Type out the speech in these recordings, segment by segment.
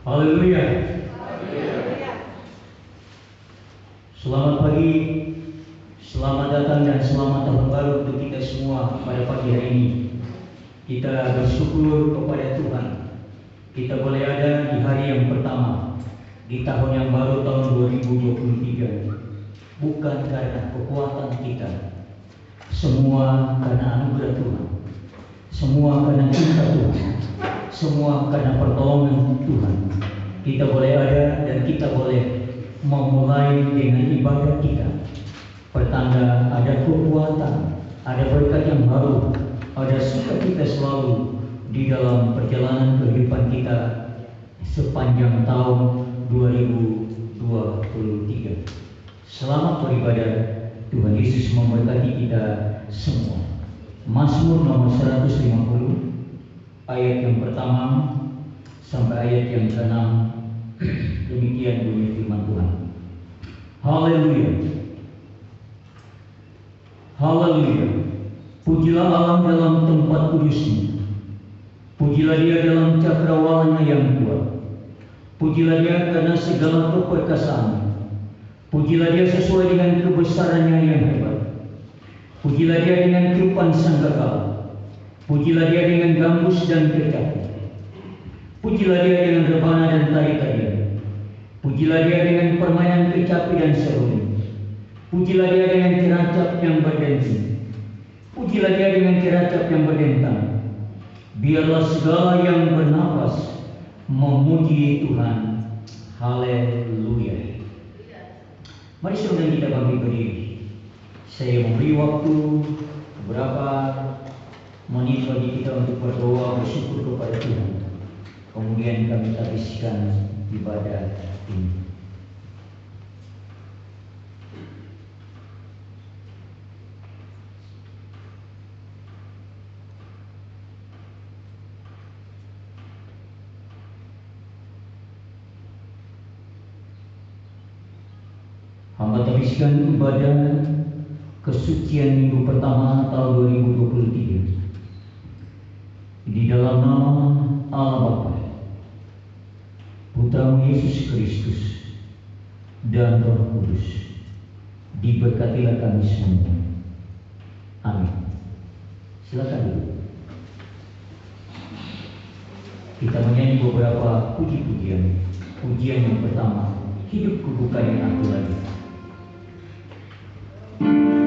Haleluya. Selamat pagi, selamat datang dan selamat tahun baru untuk kita semua pada pagi hari ini. Kita bersyukur kepada Tuhan. Kita boleh ada di hari yang pertama di tahun yang baru tahun 2023. Bukan karena kekuatan kita, semua karena anugerah Tuhan, semua karena cinta Tuhan, semua karena pertolongan Tuhan. Kita boleh ada dan kita boleh memulai dengan ibadah kita. Pertanda ada kekuatan, ada berkat yang baru, ada sukacita selalu di dalam perjalanan kehidupan kita sepanjang tahun 2023. Selamat beribadah. Tuhan Yesus memberkati kita semua. Mazmur nomor 150 ayat yang pertama sampai ayat yang ke-6. Demikian bunyi firman Tuhan. Haleluya. Haleluya. Pujilah Allah dalam tempat kudus-Nya. Pujilah Dia dalam cakrawala-Nya yang kuat. Pujilah Dia karena segala keperkasaan-Nya. Pujilah Dia sesuai dengan kebesaran-Nya yang hebat. Pujilah Dia dengan tiupan sangkakala. Pujilah Dia dengan gambus dan kecapi. Pujilah Dia dengan rebana dan tari-tarian. Pujilah Dia dengan permainan kecapi dan seruling. Pujilah Dia dengan ciracap yang berdensi. Pujilah Dia dengan ciracap yang berdentang. Biarlah segala yang bernapas memuji Tuhan. Haleluya. Mari saudara kita bangkit berdiri. Saya memberi waktu beberapa menit bagi kita untuk berdoa bersyukur kepada Tuhan. Kemudian kami habiskan ibadah ini. Hamba habiskan ibadah kesucian minggu pertama tahun 2023 di dalam nama Allah Bapa, Putra Yesus Kristus dan Roh Kudus. Diberkatilah kami semua. Amin. Silakan dulu. Kita menyanyi beberapa puji-pujian. Pujian yang pertama, hidupku bukan yang aku lagi. Hidupku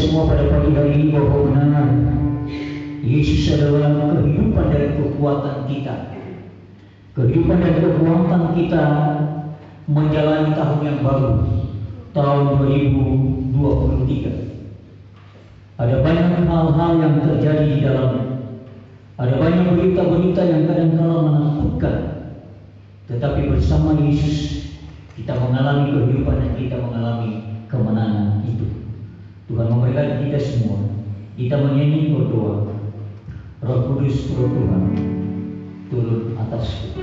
semua pada pagi hari ini bahwa benar Yesus adalah kehidupan dan kekuatan kita. Kehidupan dan kekuatan kita menjalani tahun yang baru, tahun 2023. Ada banyak hal-hal yang terjadi di dalamnya. Ada banyak berita-berita yang kadang-kala menakutkan. Tetapi bersama Yesus kita mengalami kehidupan dan kita mengalami kemenangan itu. Tuhan memberkati kita semua. Kita menyanyi berdoa. Roh Kudus, Roh Tuhan, turun atasku.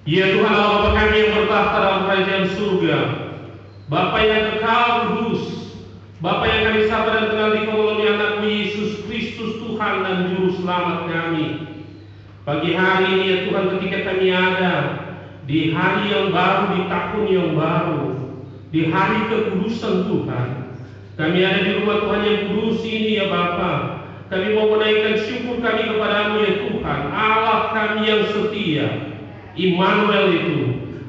Ya Tuhan Allah Bapa kami yang bertahta dalam kerajaan surga, Bapa yang kekal kudus, Bapa yang kami sapa dan kenal di melalui anak-Mu Yesus Kristus Tuhan dan Juru Selamat kami. Pagi hari ini ya Tuhan, ketika kami ada di hari yang baru, di tahun yang baru, di hari kekudusan Tuhan, kami ada di rumah Tuhan yang kudus ini ya Bapa. Kami mau menaikkan syukur kami kepadamu ya Tuhan, Allah kami yang setia, Immanuel itu,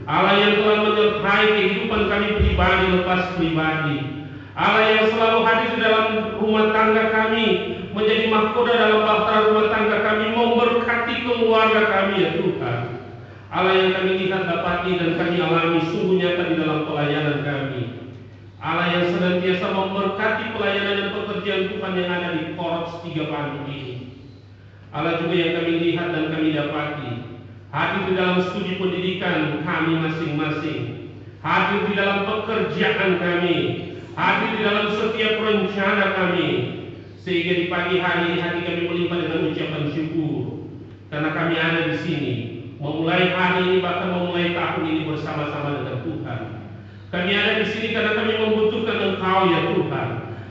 Allah yang telah menyertai kehidupan kami pribadi lepas pribadi, Allah yang selalu hadir di dalam rumah tangga kami, menjadi mahkota dalam bahtera rumah tangga kami, memberkati keluarga kami ya Tuhan. Allah yang kami lihat, dapati dan kami alami sungguh nyata di dalam pelayanan kami. Allah yang senantiasa memberkati pelayanan dan pekerjaan Tuhan yang ada di Korots 3 Bandung ini. Allah juga yang kami lihat dan kami dapati hadir di dalam studi pendidikan kami masing-masing, hadir di dalam pekerjaan kami, hadir di dalam setiap rencana kami, sehingga di pagi hari ini hati kami melimpah dengan ucapan syukur karena kami ada di sini, memulai hari ini bahkan memulai tahun ini bersama-sama dengan Tuhan. Kami ada di sini karena kami membutuhkan Engkau ya Tuhan.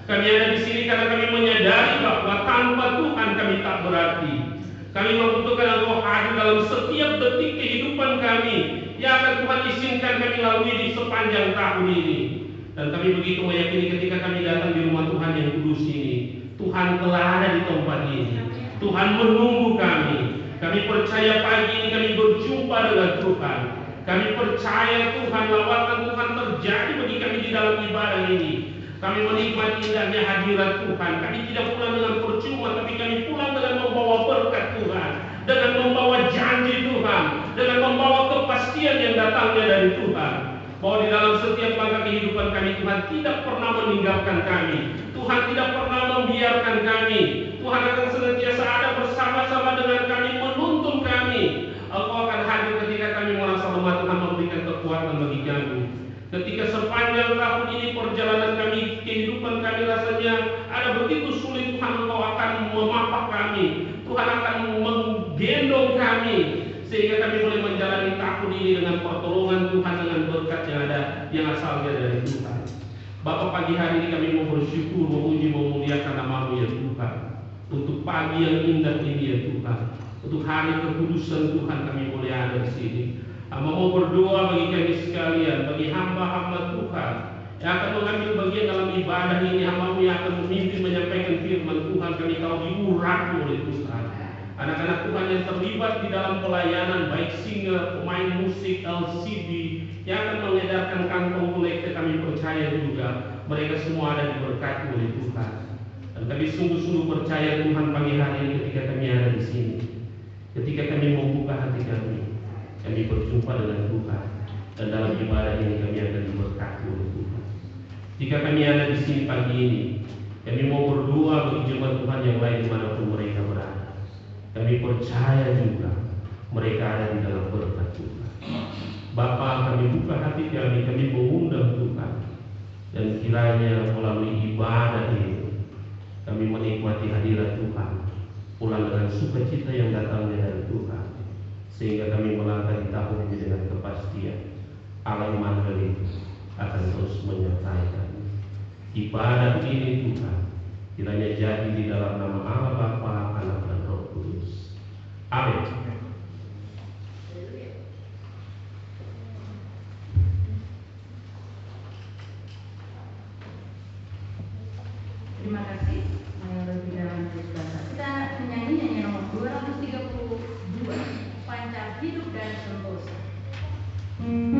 Kami ada di sini karena kami menyadari bahwa tanpa Tuhan kami tak berarti. Kami membutuhkan Engkau hadir dalam setiap detik kehidupan kami yang akan Tuhan izinkan kami lalui di sepanjang tahun ini. Dan kami begitu meyakini ketika kami datang di rumah Tuhan yang kudus ini, Tuhan telah ada di tempat ini. Tuhan menunggu kami. Kami percaya pagi ini kami berjumpa dengan Tuhan. Kami percaya Tuhan, lawatan Tuhan terjadi bagi kami di dalam ibadah ini. Kami menikmati indahnya hadirat Tuhan. Kami tidak pulang dengan percuma, tapi kami pulang dengan membawa berkat Tuhan, dengan membawa janji Tuhan, datangnya dari Tuhan. Bahwa di dalam setiap langkah kehidupan kami, Tuhan tidak pernah meninggalkan kami. Tuhan tidak pernah membiarkan kami. Tuhan akan senantiasa ada bersama-sama dengan kami, menuntun kami. Engkau akan hadir ketika kami merasa lemah. Tuhan memberikan kekuatan bagi kami. Ketika sepanjang tahun ini perjalanan kami, kehidupan kami rasanya ada begitu sulit, Tuhan Engkau akan memapak kami. Tuhan akan menggendong kami, sehingga kami boleh menjalani tahun ini dengan pertolongan Tuhan, dengan berkat yang ada, yang asalnya dari Tuhan. Bapa, pagi hari ini kami mau bersyukur, memuji, memuliakan nama-Mu ya Tuhan. Untuk pagi yang indah ini ya Tuhan, untuk hari kekudusan Tuhan kami boleh ada di sini. Hamba mau berdoa bagi kami sekalian, bagi hamba-hamba Tuhan yang akan mengambil bagian dalam ibadah ini. Hamba-Mu yang akan memimpin menyampaikan firman Tuhan, kami tahu diurapi oleh Tuhan. Anak-anak Tuhan yang terlibat di dalam pelayanan, baik singer, pemain musik, LCD, yang akan mengedarkan kantong kolekte, kami percaya juga mereka semua ada diberkati oleh Tuhan. Dan kami sungguh-sungguh percaya Tuhan pagi hari ini ketika kami ada di sini, ketika kami membuka hati kami berjumpa dengan Tuhan, dan dalam ibadah ini kami akan diberkati oleh Tuhan. Jika kami ada di sini pagi ini, kami mau berdoa bagi jemaat Tuhan yang lain dimanapun mereka berada. Kami percaya juga mereka ada di dalam berkat Tuhan. Bapa, kami buka hati kami mengundang Tuhan, dan kiranya melalui ibadah ini kami menikmati hadirat Tuhan, pulang dengan sukacita yang datangnya dari Tuhan, sehingga kami melangkah di tahun ini dengan kepastian Allah Immanuel akan terus menyertai kami. Ibadah ini Tuhan kiranya jadi di dalam nama Allah Bapa, Anak dan Roh Kudus. Amin. Terima kasih. Lebih dalam kita menyanyi nyanyi nomor 232, Pancar Hidup dan Sentosa. Thank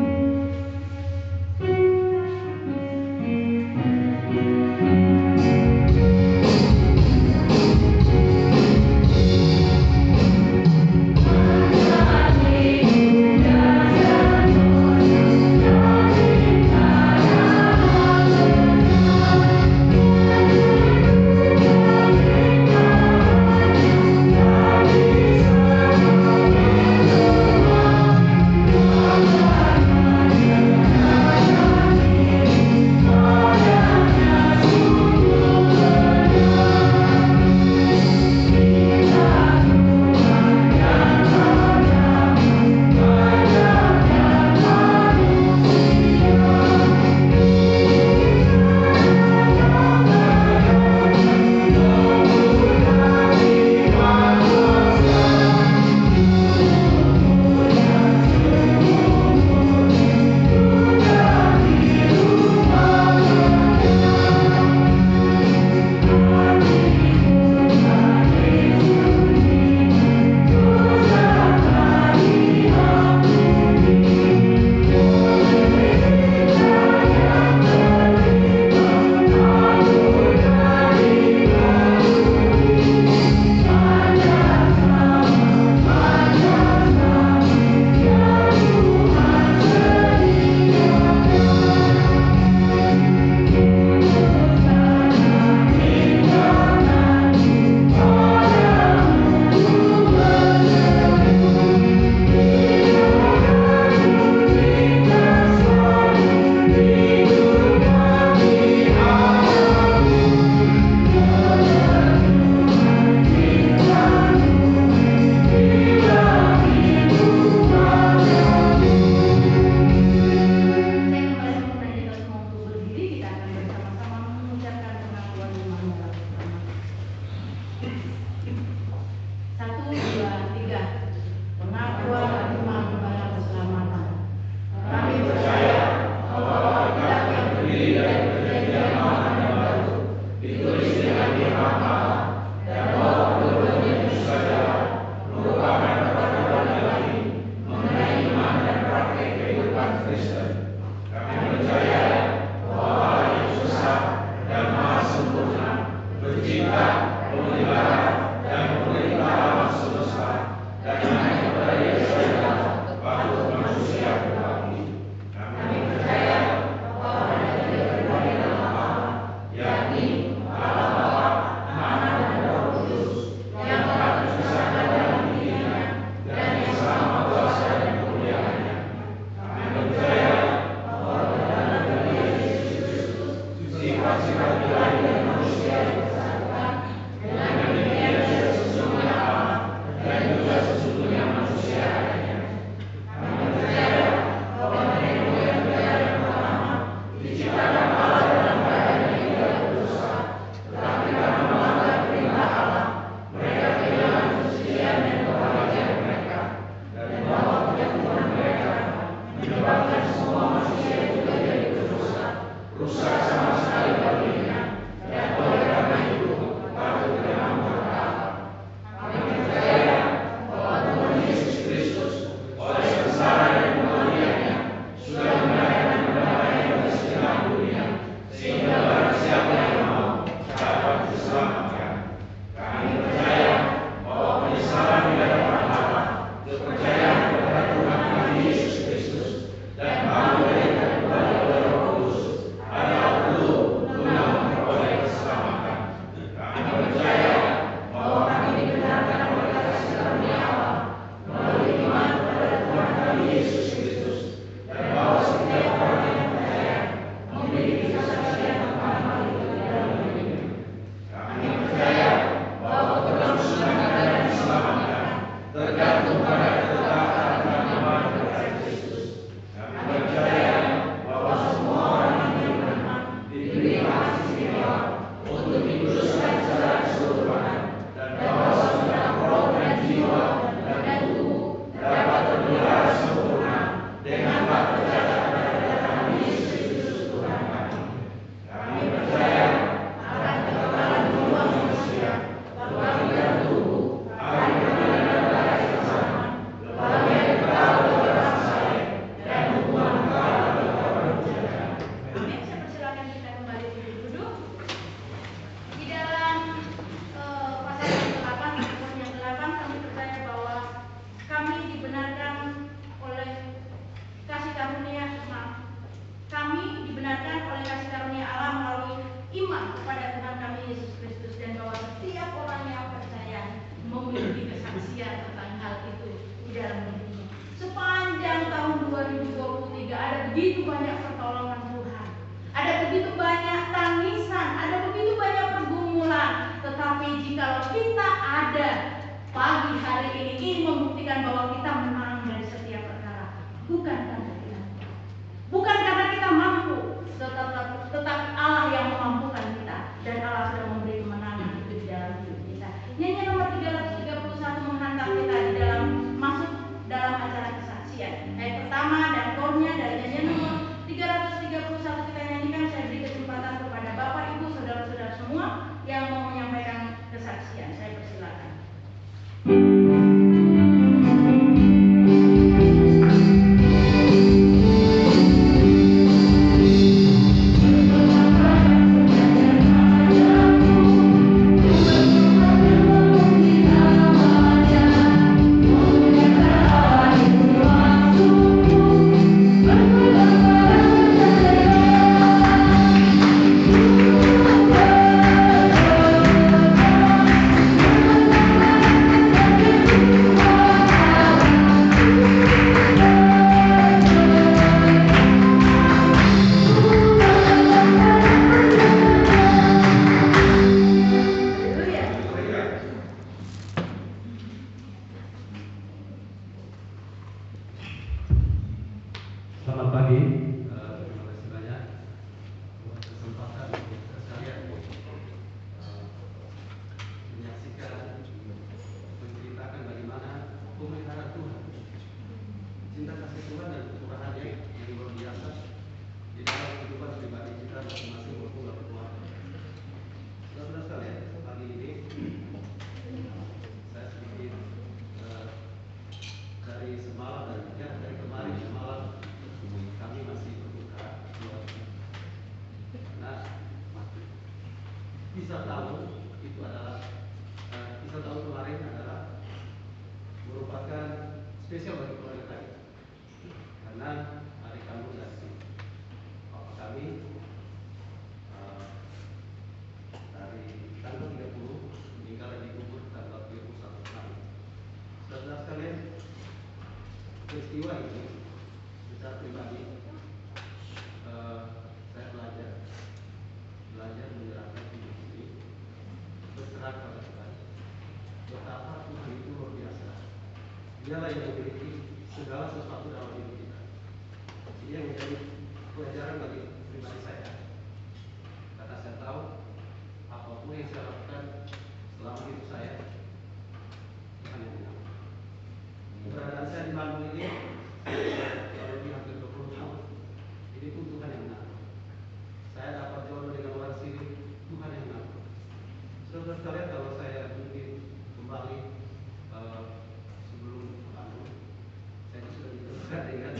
dekat dengan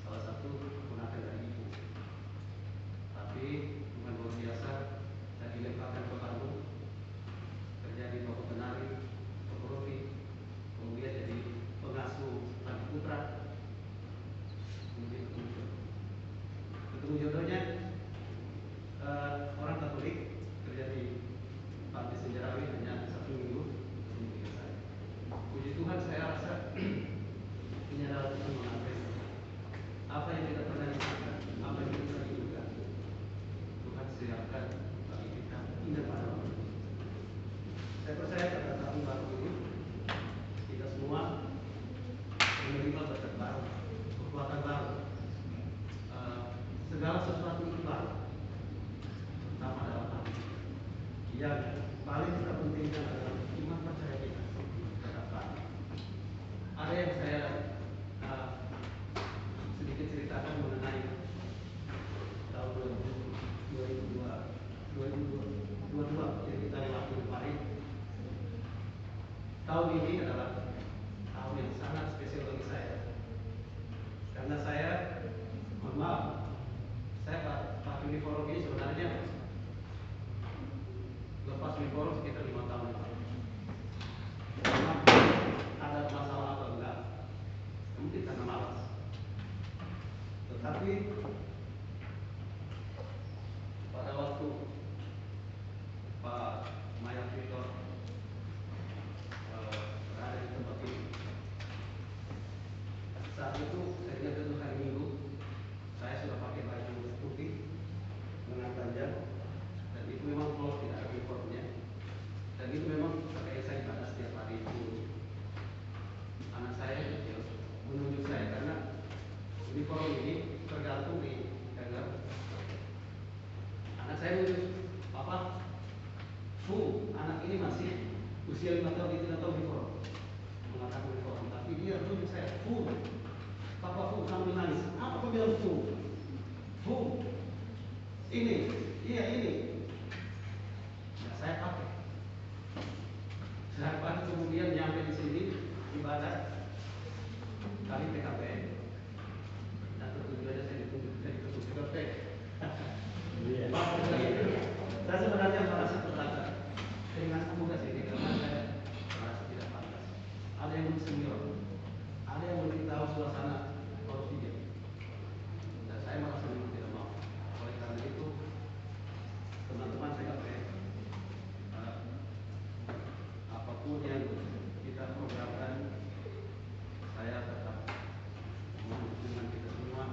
salah satu keponakan dari ibu. Tapi dengan luar biasa, saya dilemparkan ke Bandung, kerja di toko penari, toko roti, kemudian jadi pengasuh Panti Putra, kemudian ketemu jodohnya orang Katolik, kerja di Panti Senjarawi hanya 1 minggu ketemu dengan saya. Puji Tuhan, saya rasa ini adalah Tuhan mengatur apa yang kita pernah inginkan, apa yang kita pernah inginkan, Tuhan siapkan bagi kita indah pada waktu itu. Saya percaya pada tahun baru ini kita semua menerima berkat baru, kekuatan baru, segala sesuatu itu baru, terutama dalam hati. Yang paling kita pentingkan adalah iman percaya kita terhadap Tuhan. Ada yang saya sedikit ceritakan mengenai tahun 2022 yang kita lewati kemarin. Tahun ini adalah tahun yang sangat spesial bagi saya, karena saya, mohon maaf, saya pakai uniform ini sebenarnya lepas uniform sekitar 5 tahun yang lalu. Memang ada masalah apa enggak? Mungkin karena malas. Tetapi pada waktu Pak Maya Victor berada di tempat ini, saat itu saya ingat itu hari Minggu, saya sudah pakai baju putih lengan panjang, dan itu memang kalau tidak ada uniformnya, dan itu memang pakai saya ibadah setiap hari itu. Anak saya kecil menunjuk saya karena uniform ini tergantung di dalam. Anak saya menunjuk, Papa, anak ini masih usia 5 tahun, dia tidak tahu uniform, mengatakan uniform, tapi dia menunjuk saya, Papa, sambil nangis. Apa kau bilang ini, iya ini. Nah, saya pakai. Kemudian nyampe di sini ibadah kali PKP, dan tujuannya saya ditunjuk jadi ketua PKP. Saya sebenarnya merasa terlalu dengan tugas ini karena saya merasa tidak pantas. Ada yang senior, ada yang memberitahu suasana korupsi, dan saya merasa memang tidak mau. Oleh karena itu, teman-teman PKP, apapun yang kita programkan, saya tetap mohon dukungan kita semua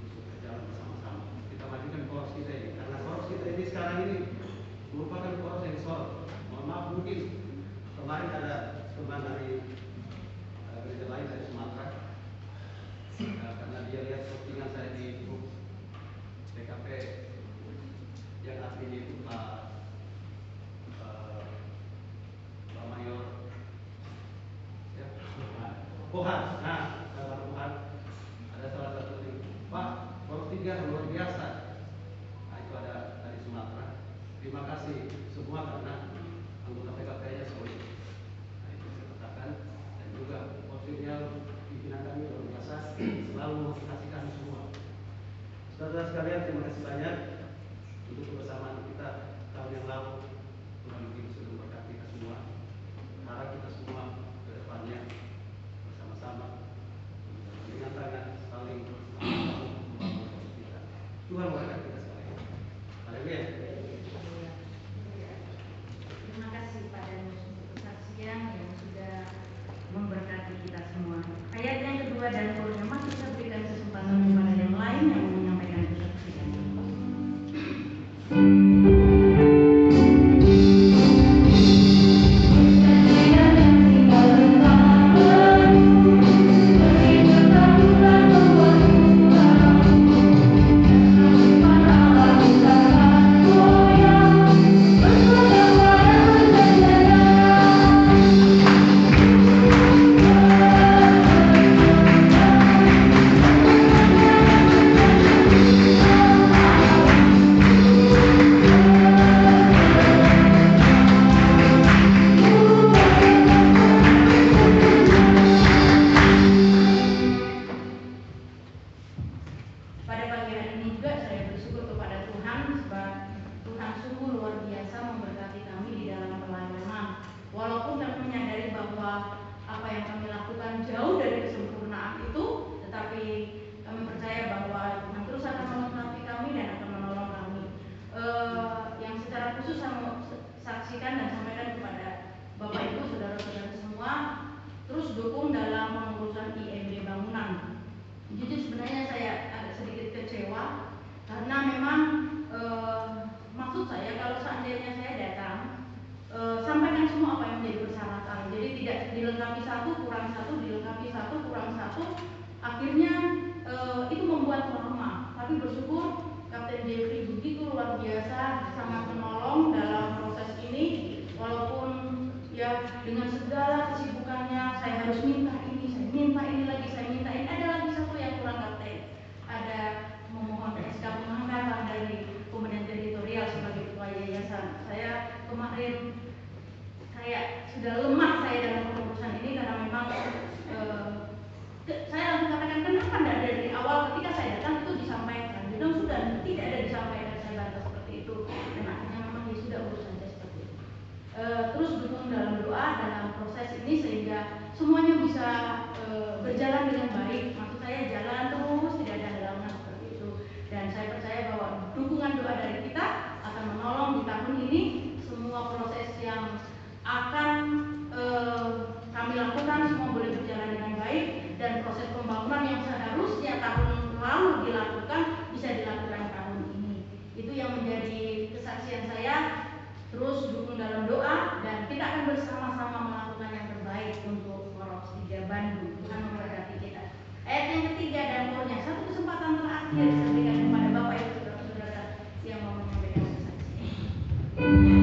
untuk berjalan bersama-sama. Kita majukan poros kita ini, karena poros kita ini sekarang ini merupakan poros yang solid. Mohon maaf, mungkin kemarin ada teman dari gereja lain dari Sumatera, karena dia lihat postingan saya di grup PKP yang adminnya itu Pak Mayor, ya, Pohan. Nah, Pak Pohan, ada salah satu tim, Pak, poros 3 luar biasa. Nah, itu ada dari Sumatera. Terima kasih semua karena anggota PKP-nya solid. Nah, itu saya katakan, dan juga posisinya pimpinan kami luar biasa, selalu motivasi kami semua. Saudara sekalian, terima kasih banyak untuk kebersamaan kita tahun yang lalu. Tuhan mungkin sudah memberkati kita semua. Harap kita semua ke depannya bersama-sama dengan tangan saling membangun kita. Tuhan memberkati kita sekalian. Haleluya. Terima kasih Pak Danus untuk kesaksian yang sudah memberkati kita semua. Ayat yang kedua dan seterusnya, kita berikan kesempatan kepada yang lain yang menyampaikan kesaksian. Thank biasa sangat menolong dalam proses ini, walaupun ya dengan segala kesibukannya saya harus minta ini, saya minta ini lagi, saya minta ini. Ada lagi satu yang kurang kapten, ada memohon SK pengangkatan dari Komandan Teritorial sebagai ketua yayasan. Saya kemarin sudah lemah saya dalam pengurusan ini karena memang saya langsung katakan kenapa tidak dari awal ketika saya datang itu disampaikan. Jadi sudah tidak ada disampaikan, saya bantah seperti itu. Dan akhirnya memang ya sudah urus saja seperti itu. Terus dukung dalam doa dalam proses ini sehingga semuanya bisa berjalan dengan baik. Maksud saya jalan terus, tidak ada halangan seperti itu. Dan saya percaya bahwa dukungan doa dari kita akan menolong di tahun ini semua proses yang akan kami lakukan semua boleh berjalan dengan baik, dan proses pembangunan yang seharusnya tahun lalu dilakukan bisa dilakukan tahun ini. Itu yang menjadi kesaksian saya. Terus dukung dalam doa dan kita akan bersama-sama melakukan yang terbaik untuk Korps 3 Bandung. Tuhan memberkati kita. Ayat yang ketiga dan pokoknya satu kesempatan terakhir saya berikan kepada Bapak Ibu Saudara-saudara yang mau menyampaikan kesaksian.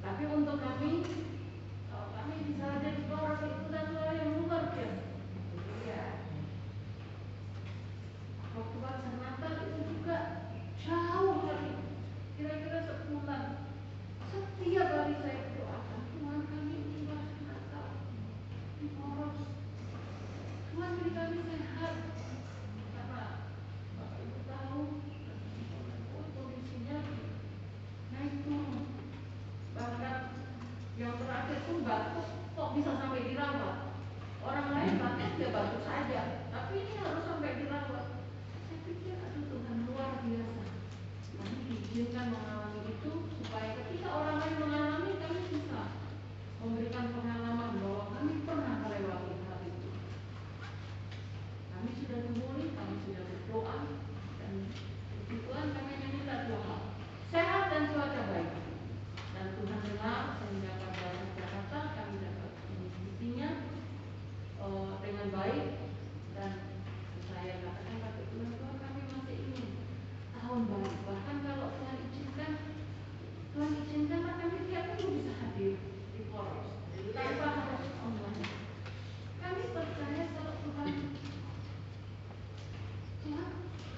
Tapi untuk kami, kalau kami bisa jadi korban itu satu hal yang luar biasa. pun batuk, kok bisa sampai dirawat? Orang lain batuk dia batuk saja, tapi ini harus sampai dirawat. Saya pikir aduh Tuhan luar biasa. Kami diizinkan mengalami itu supaya ketika orang lain mengalami, kami bisa memberikan pengalaman bahwa kami pernah melewati hal itu. Kami sudah memulih, kami sudah berdoa, dan puji Tuhan kami meminta dua hal, sehat dan cuaca baik. Dan Tuhan dengar sehingga pada Jakarta kami dapat mengikutinya dengan baik. Dan saya katakan pada Tuhan, Tuhan kami masih ingin tahun baru. Bahkan kalau Tuhan izinkan maka kami tiap minggu bisa hadir di Poros tanpa harus online. Kami percaya kalau Tuhan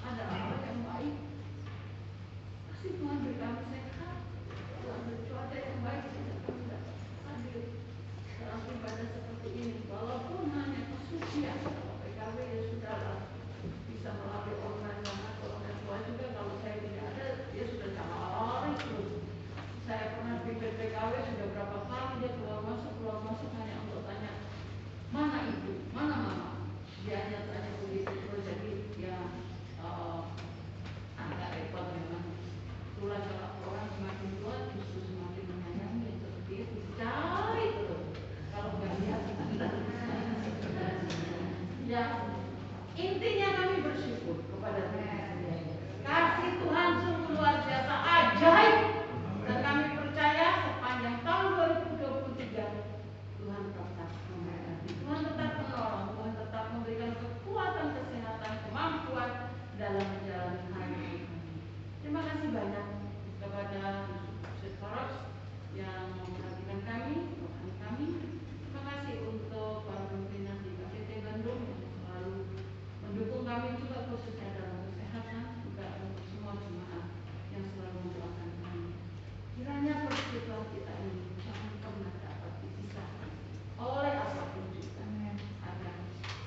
ada apa yang baik, pasti Tuhan beri kami sehat, Tuhan beri cuaca yang baik sehingga kami dapat hadir dalam ibadah seperti ini. Walaupun hanya kesucian, kalau PKW ya sudahlah bisa melalui online, karena kalau orang tua juga kalau saya tidak ada dia sudah cari terus. Saya pernah pikir PKW sudah berapa kali dia keluar masuk hanya untuk tanya mana ibu, mana mama. Dia hanya tanya begitu terus, jadi ya agak repot memang. Itulah kalau orang semakin tua justru semakin menyayangi, seperti itu cari terus. Kalau nggak lihat ya intinya kami bersyukur kepada Tuhan. Kasih Tuhan sungguh luar biasa, ajaib. Dan kami percaya sepanjang tahun 2023 Tuhan tetap memberkati, Tuhan tetap menolong, Tuhan tetap memberikan kekuatan, kesehatan, kemampuan dalam menjalani hari-hari kami. Terima kasih banyak kepada Poros yang memperhatikan kami, rohani kami. Terima kasih untuk para pimpinan di KPT Bandung yang selalu mendukung kami, juga khususnya dalam kesehatan, juga untuk semua jemaat yang selalu mendoakan kami. Kiranya persekutuan kita ini jangan pernah dapat dipisahkan oleh apapun juga, agar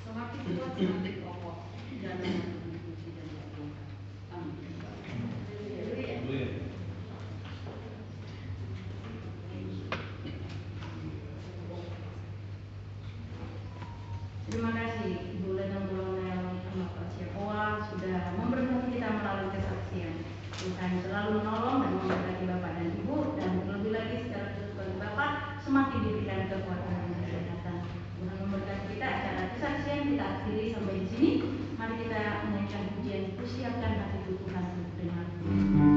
semakin kuat, semakin kokoh dalam menuju dan Tuhan. Amin. Terima kasih Ibu Lenong Kolonel Bapak Siapoa sudah memberkati kita melalui kesaksian. Tuhan selalu menolong dan memberkati Bapak dan Ibu, dan terlebih lagi secara khusus bagi Bapak semakin diberikan kekuatan dan kesehatan. Tuhan memberkati kita. Acara kesaksian kita akhiri sampai di sini. Mari kita menaikkan pujian, persiapkan hati Tuhan untuk dengar. Terima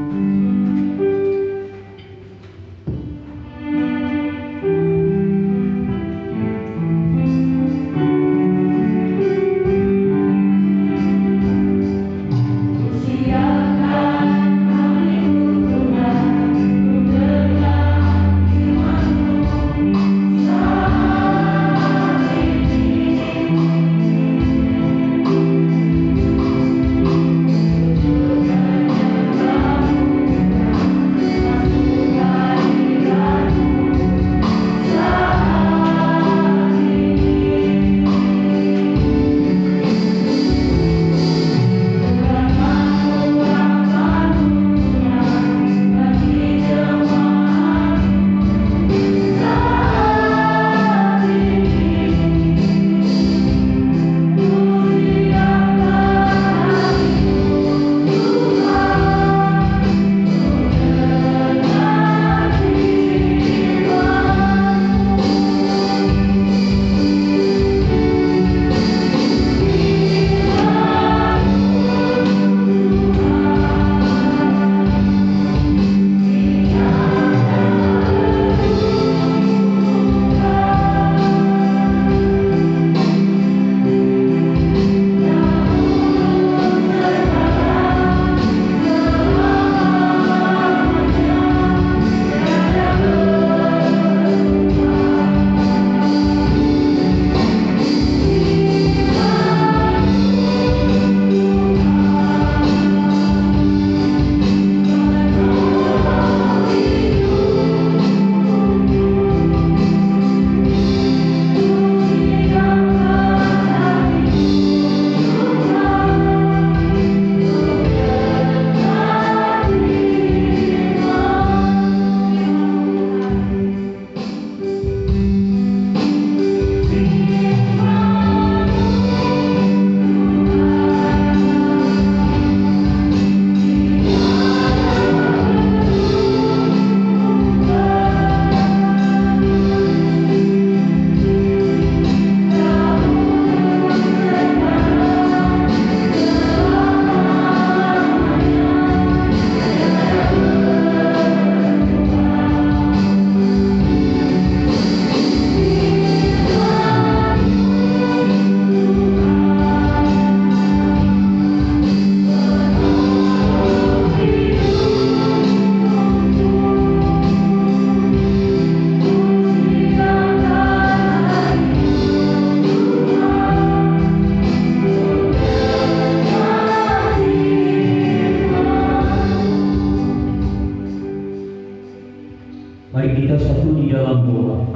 Mari kita satu di dalam doa.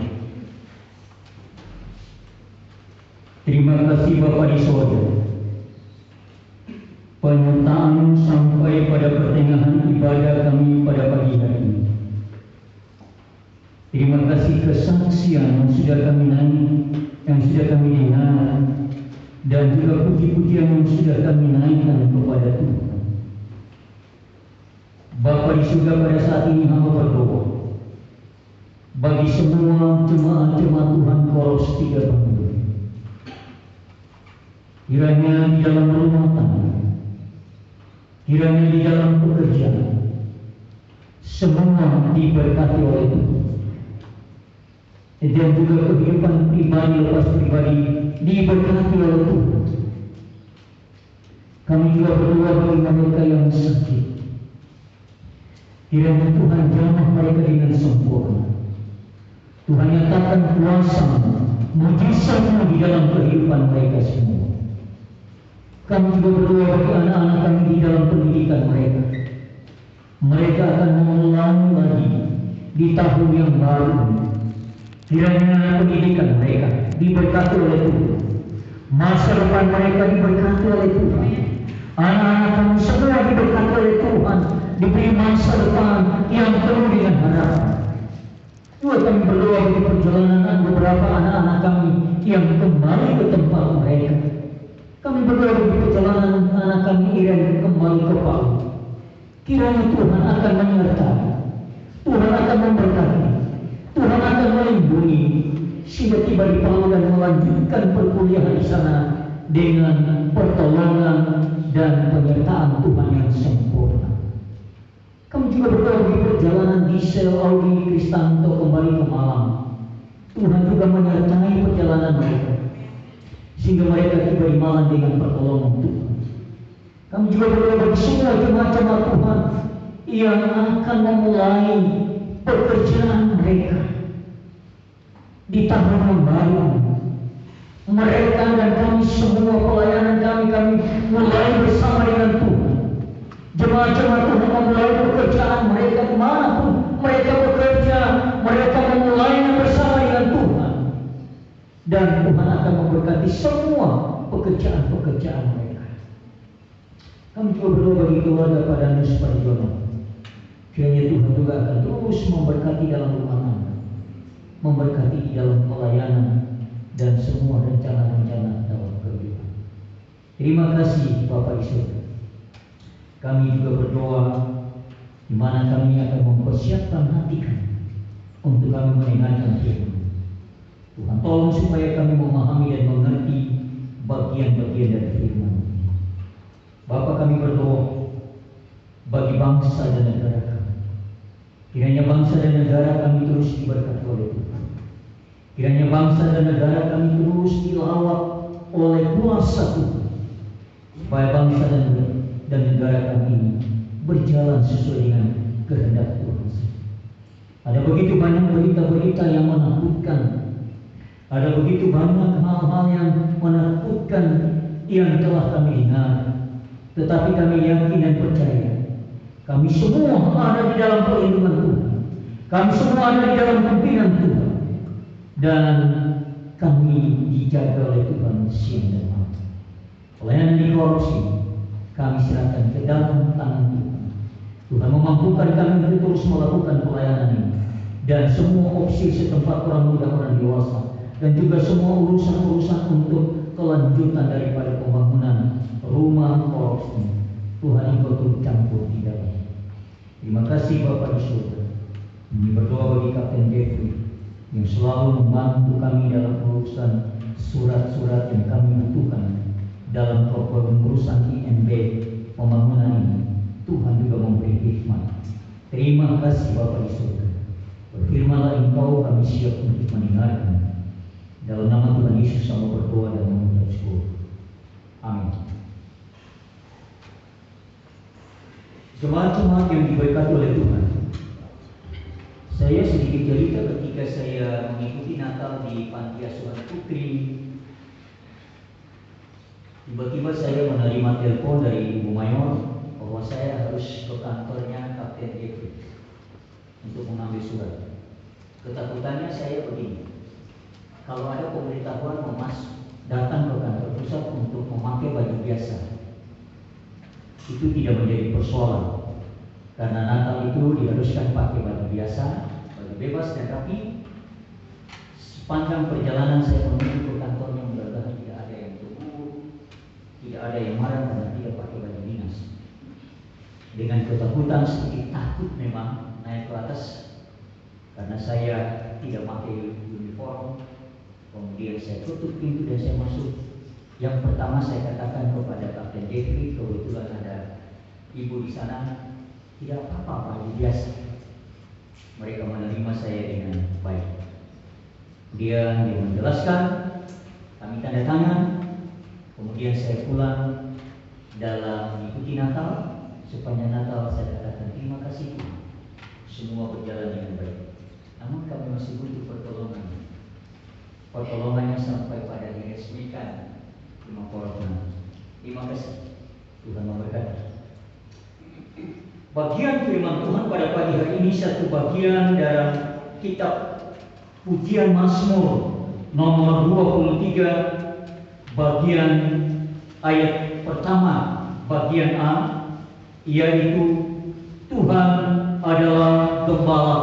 Terima kasih Bapa di sorga. Penyertaan sampai pada pertengahan ibadah kami pada pagi hari ini. Terima kasih kesaksian yang sudah kami naik, yang sudah kami dengar, dan juga puji-pujian yang sudah kami naikkan kepada Tuhan. Bapa di surga, pada saat ini hamba berdoa bagi semua jemaat-jemaat Tuhan Koros 3 Bandung. Kiranya di dalam rumah tangga, kiranya di dalam pekerjaan, semua diberkati oleh Tuhan. Dan juga kehidupan pribadi lepas pribadi diberkati oleh Tuhan. Kami juga berdoa bagi mereka yang sakit. Kiranya Tuhan jamah mereka dengan sempurna. Tuhan nyatakan kuasa mujizat-Mu di dalam kehidupan mereka semua. Kami juga berdoa bagi anak-anak kami di dalam pendidikan mereka. Mereka akan mengulangi lagi di tahun yang baru. Kiranya pendidikan mereka diberkati oleh Tuhan. Masa depan mereka diberkati oleh Tuhan. Anak-anak kami semua diberkati oleh Tuhan. Diberi masa depan yang penuh dengan harapan. Juga kami berdoa bagi perjalanan beberapa anak-anak kami yang kembali ke tempat mereka. Kami berdoa bagi perjalanan anak kami yang kembali ke Palu. Kiranya Tuhan akan menyertai, Tuhan akan memberkati, Tuhan akan melindungi sehingga tiba di Palu dan melanjutkan perkuliahan di sana dengan pertolongan dan penyertaan Tuhan yang sempurna. Kami juga berdoa bagi perjalanan Gisel, Audi, Kristanto kembali ke Malang. Tuhan juga menyertai perjalanan mereka sehingga mereka tiba di Malang dengan pertolongan Tuhan. Kami juga berdoa bagi semua jemaat-jemaat Tuhan yang akan memulai pekerjaan mereka di tahun yang baru. Mereka dan kami semua, pelayanan kami mulai bersama dengan Tuhan. Jemaat-jemaat Tuhan memulai pekerjaan mereka dimanapun mereka bekerja, mereka memulainya bersama dengan Tuhan. Dan Tuhan akan memberkati semua pekerjaan-pekerjaan mereka. Kami juga berdoa bagi keluarga Padanus Parjono. Kiranya Tuhan juga akan terus memberkati dalam rumah tangga, memberkati di dalam pelayanan dan semua rencana-rencana dalam kehidupan. Terima kasih Bapak di surga. Kami juga berdoa di mana kami akan mempersiapkan hati kami untuk kami mendengarkan firman. Tuhan tolong supaya kami memahami dan mengerti bagian-bagian dari firman. Bapa, kami berdoa bagi bangsa dan negara kami. Kiranya bangsa dan negara kami terus diberkati oleh Tuhan. Kiranya bangsa dan negara kami terus dilawat oleh kuasa Tuhan, supaya bangsa dan negara kami ini berjalan sesuai dengan kehendak Tuhan. Ada begitu banyak berita-berita yang menakutkan. Ada begitu banyak hal-hal yang menakutkan yang telah kami dengar. Tetapi kami yakin dan percaya, kami semua ada di dalam perlindungan Tuhan. Kami semua ada di dalam pimpinan Tuhan. Dan kami dijaga oleh Tuhan siang dan malam. Pelayanan di korupsi kami serahkan ke dalam tangan Tuhan. Tuhan memampukan kami untuk terus melakukan pelayanan ini. Dan semua opsi setempat orang muda, orang dewasa, dan juga semua urusan-urusan untuk kelanjutan daripada pembangunan rumah korupsi, Tuhan Engkau turut campur di dalam. Terima kasih Bapa di surga. Kami berdoa bagi Kapten Jeffrey yang selalu membantu kami dalam urusan surat-surat yang kami butuhkan dalam pengurusan IMB pembangunan ini. Tuhan juga memberi hikmat. Terima kasih Bapa di surga. Berfirmanlah Engkau, kami siap untuk mendengarkan. Dalam nama Tuhan Yesus kami berdoa dan mengucap syukur. Amin. Jemaat-jemaat yang diberkati oleh Tuhan, saya sedikit cerita ketika saya mengikuti Natal di Panti Asuhan Putri. Tiba-tiba saya menerima telepon dari Ibu Mayor bahwa saya harus ke kantornya Kapten Jeffrey untuk mengambil surat. Ketakutannya saya begini, kalau ada pemberitahuan datang ke kantor pusat untuk memakai baju biasa, itu tidak menjadi persoalan, karena Natal itu diharuskan pakai baju biasa, baju bebas dan rapi. Sepanjang perjalanan saya menuju ke kantornya, mudah-mudahan tidak ada yang tegur, tidak ada yang marah karena tidak pakai baju dinas. Dengan ketakutan, sedikit takut memang naik ke atas, karena saya tidak pakai uniform. Kemudian saya tutup pintu dan saya masuk. Yang pertama saya katakan kepada Kapten Jeffrey, kebetulan ada ibu di sana, tidak apa-apa, baju biasa. Mereka menerima saya dengan baik. Dia menjelaskan, kami tanda tangan. Kemudian saya pulang dalam mengikuti Natal. Sepanjang Natal saya katakan terima kasih Tuhan, semua berjalan dengan baik. Namun kami masih butuh pertolongan. Pertolongannya sampai pada diresmikan di Corona. Terima kasih, Tuhan memberkati. Bagian firman Tuhan pada pagi hari ini satu bagian dalam kitab Pujian Mazmur nomor 23, bagian ayat pertama, bagian A, yaitu Tuhan adalah gembala.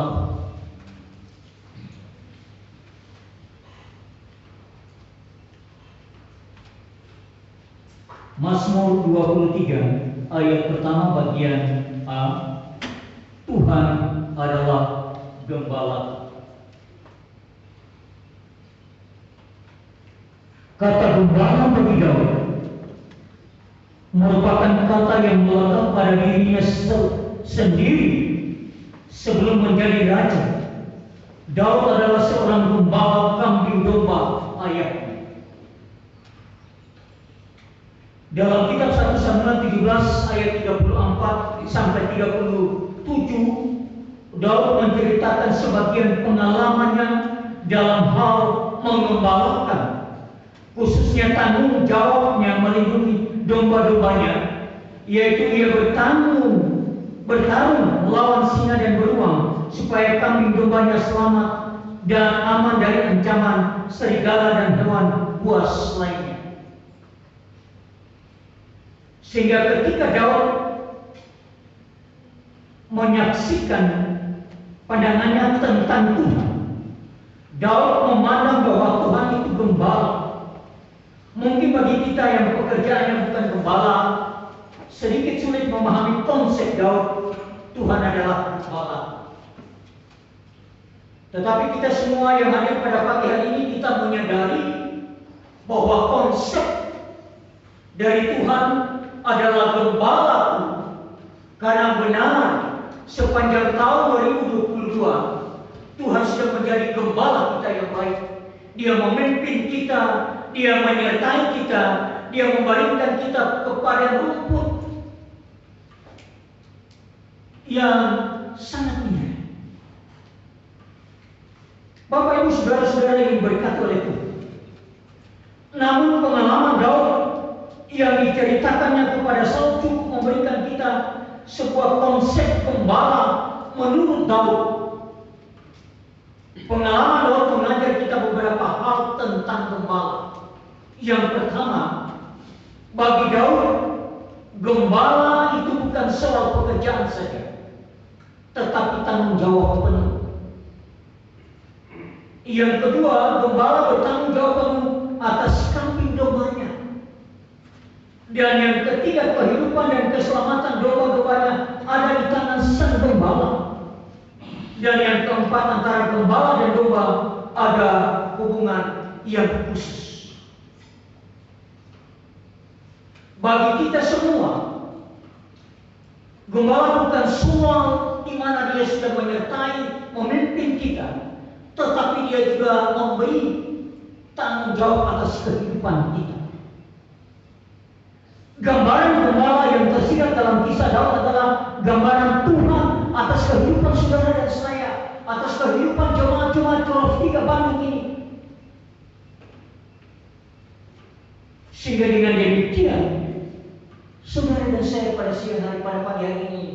Mazmur 23 ayat pertama bagian A, Tuhan adalah gembala. Kata gembala bagi Daud merupakan kata yang melekat pada dirinya sendiri sebelum menjadi raja. Daud adalah seorang gembala kambing domba ayahnya. Dalam kitab 1 Samuel 17 ayat 34 sampai 37, Daud menceritakan sebagian pengalamannya dalam hal mengembalakan, khususnya tanggung jawabnya melindungi domba-dombanya, yaitu ia bertarung melawan singa dan beruang supaya kambing dombanya selamat dan aman dari ancaman serigala dan hewan buas lainnya. Sehingga ketika Daud menyaksikan pandangannya tentang Tuhan, Daud memandang bahwa Tuhan itu gembala. Mungkin bagi kita yang pekerjaannya bukan gembala, sedikit sulit memahami konsep Daud, Tuhan adalah gembala. Tetapi kita semua yang hadir pada pagi hari ini, kita menyadari bahwa konsep dari Tuhan adalah gembala. Karena benar, sepanjang tahun 2022, Tuhan sudah menjadi gembala kita yang baik. Dia memimpin kita, Dia menyertai kita, Dia membaringkan kita kepada rumput yang sangat indah. Bapak Ibu saudara-saudara yang diberkati oleh Tuhan. Namun pengalaman Daud yang diceritakannya kepada Saul cukup memberikan kita sebuah konsep gembala menurut Daud. Pengalaman Daud mengajar kita beberapa hal tentang gembala. Yang pertama, bagi Daud, gembala itu bukan soal pekerjaan saja, tetapi tanggung jawab penuh. Yang kedua, gembala bertanggung jawab penuh atas kambing dombanya. Dan yang ketiga, kehidupan dan keselamatan domba-dombanya ada di tangan sang gembala. Dan yang keempat, antara gembala dan domba ada hubungan yang khusus. Bagi kita semua, gembala bukan soal di mana dia sudah menyertai, memimpin kita, tetapi dia juga memberi tanggung jawab atas kehidupan kita. Gambaran gembala yang tersirat dalam kisah Daud adalah gambaran Tuhan atas kehidupan saudara dan saya, atas kehidupan jemaat-jemaat Kolose 3 Bandung ini. Sehingga dengan demikian, saudara dan saya pada siang hari, pada pagi hari ini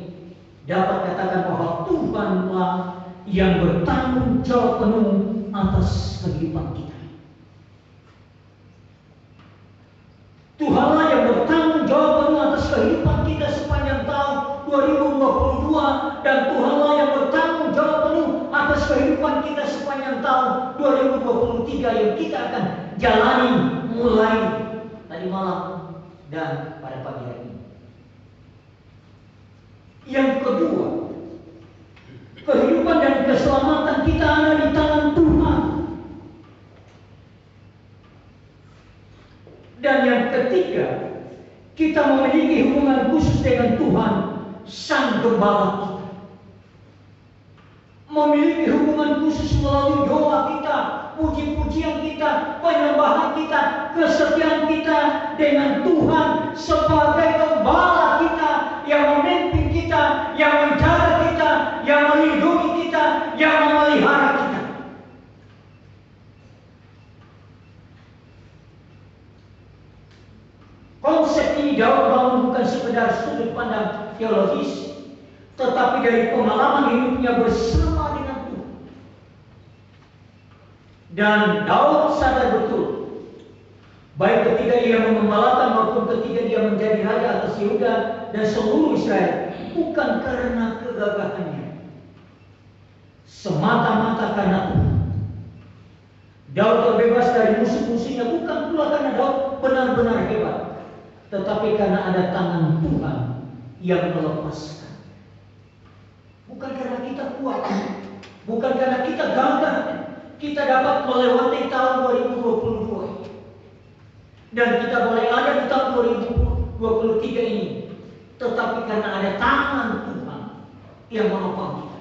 dapat katakan bahwa Tuhanlah yang bertanggung jawab penuh atas kehidupan kita. Tuhanlah yang bertanggung jawab penuh atas kehidupan kita sepanjang tahun 2022, dan Tuhanlah yang bertanggung jawab penuh atas kehidupan kita sepanjang tahun 2023 yang kita akan jalani mulai tadi malam dan pada pagi hari ini. Yang kedua, kehidupan dan keselamatan kita ada di tangan Tuhan. Dan yang ketiga, kita memiliki hubungan khusus dengan Tuhan, Sang Gembala kita. Memiliki hubungan khusus melalui doa kita, puji-pujian kita, penyembahan kita, kesetiaan kita dengan Tuhan sebagai Gembala kita yang memimpin kita, yang menjaga kita, yang melindungi kita, yang memelihara kita. Konsep ini Daud bangun bukan sekedar sudut pandang teologis, tetapi dari pengalaman hidupnya bersama dengan Tuhan. Dan Daud sadar betul, baik ketika ia mengembalakan maupun ketika dia menjadi raja atas Yehuda dan seluruh Israel, bukan karena kegagahannya, semata-mata karena Tuhan. Daud terbebas dari musuh-musuhnya bukan pula karena Daud benar-benar hebat, tetapi karena ada tangan Tuhan yang melepaskan. Bukan karena kita kuat, bukan karena kita gagah, kita dapat melewati tahun 2022 dan kita boleh ada di tahun 2023 ini, tetapi karena ada tangan Tuhan yang menopang kita,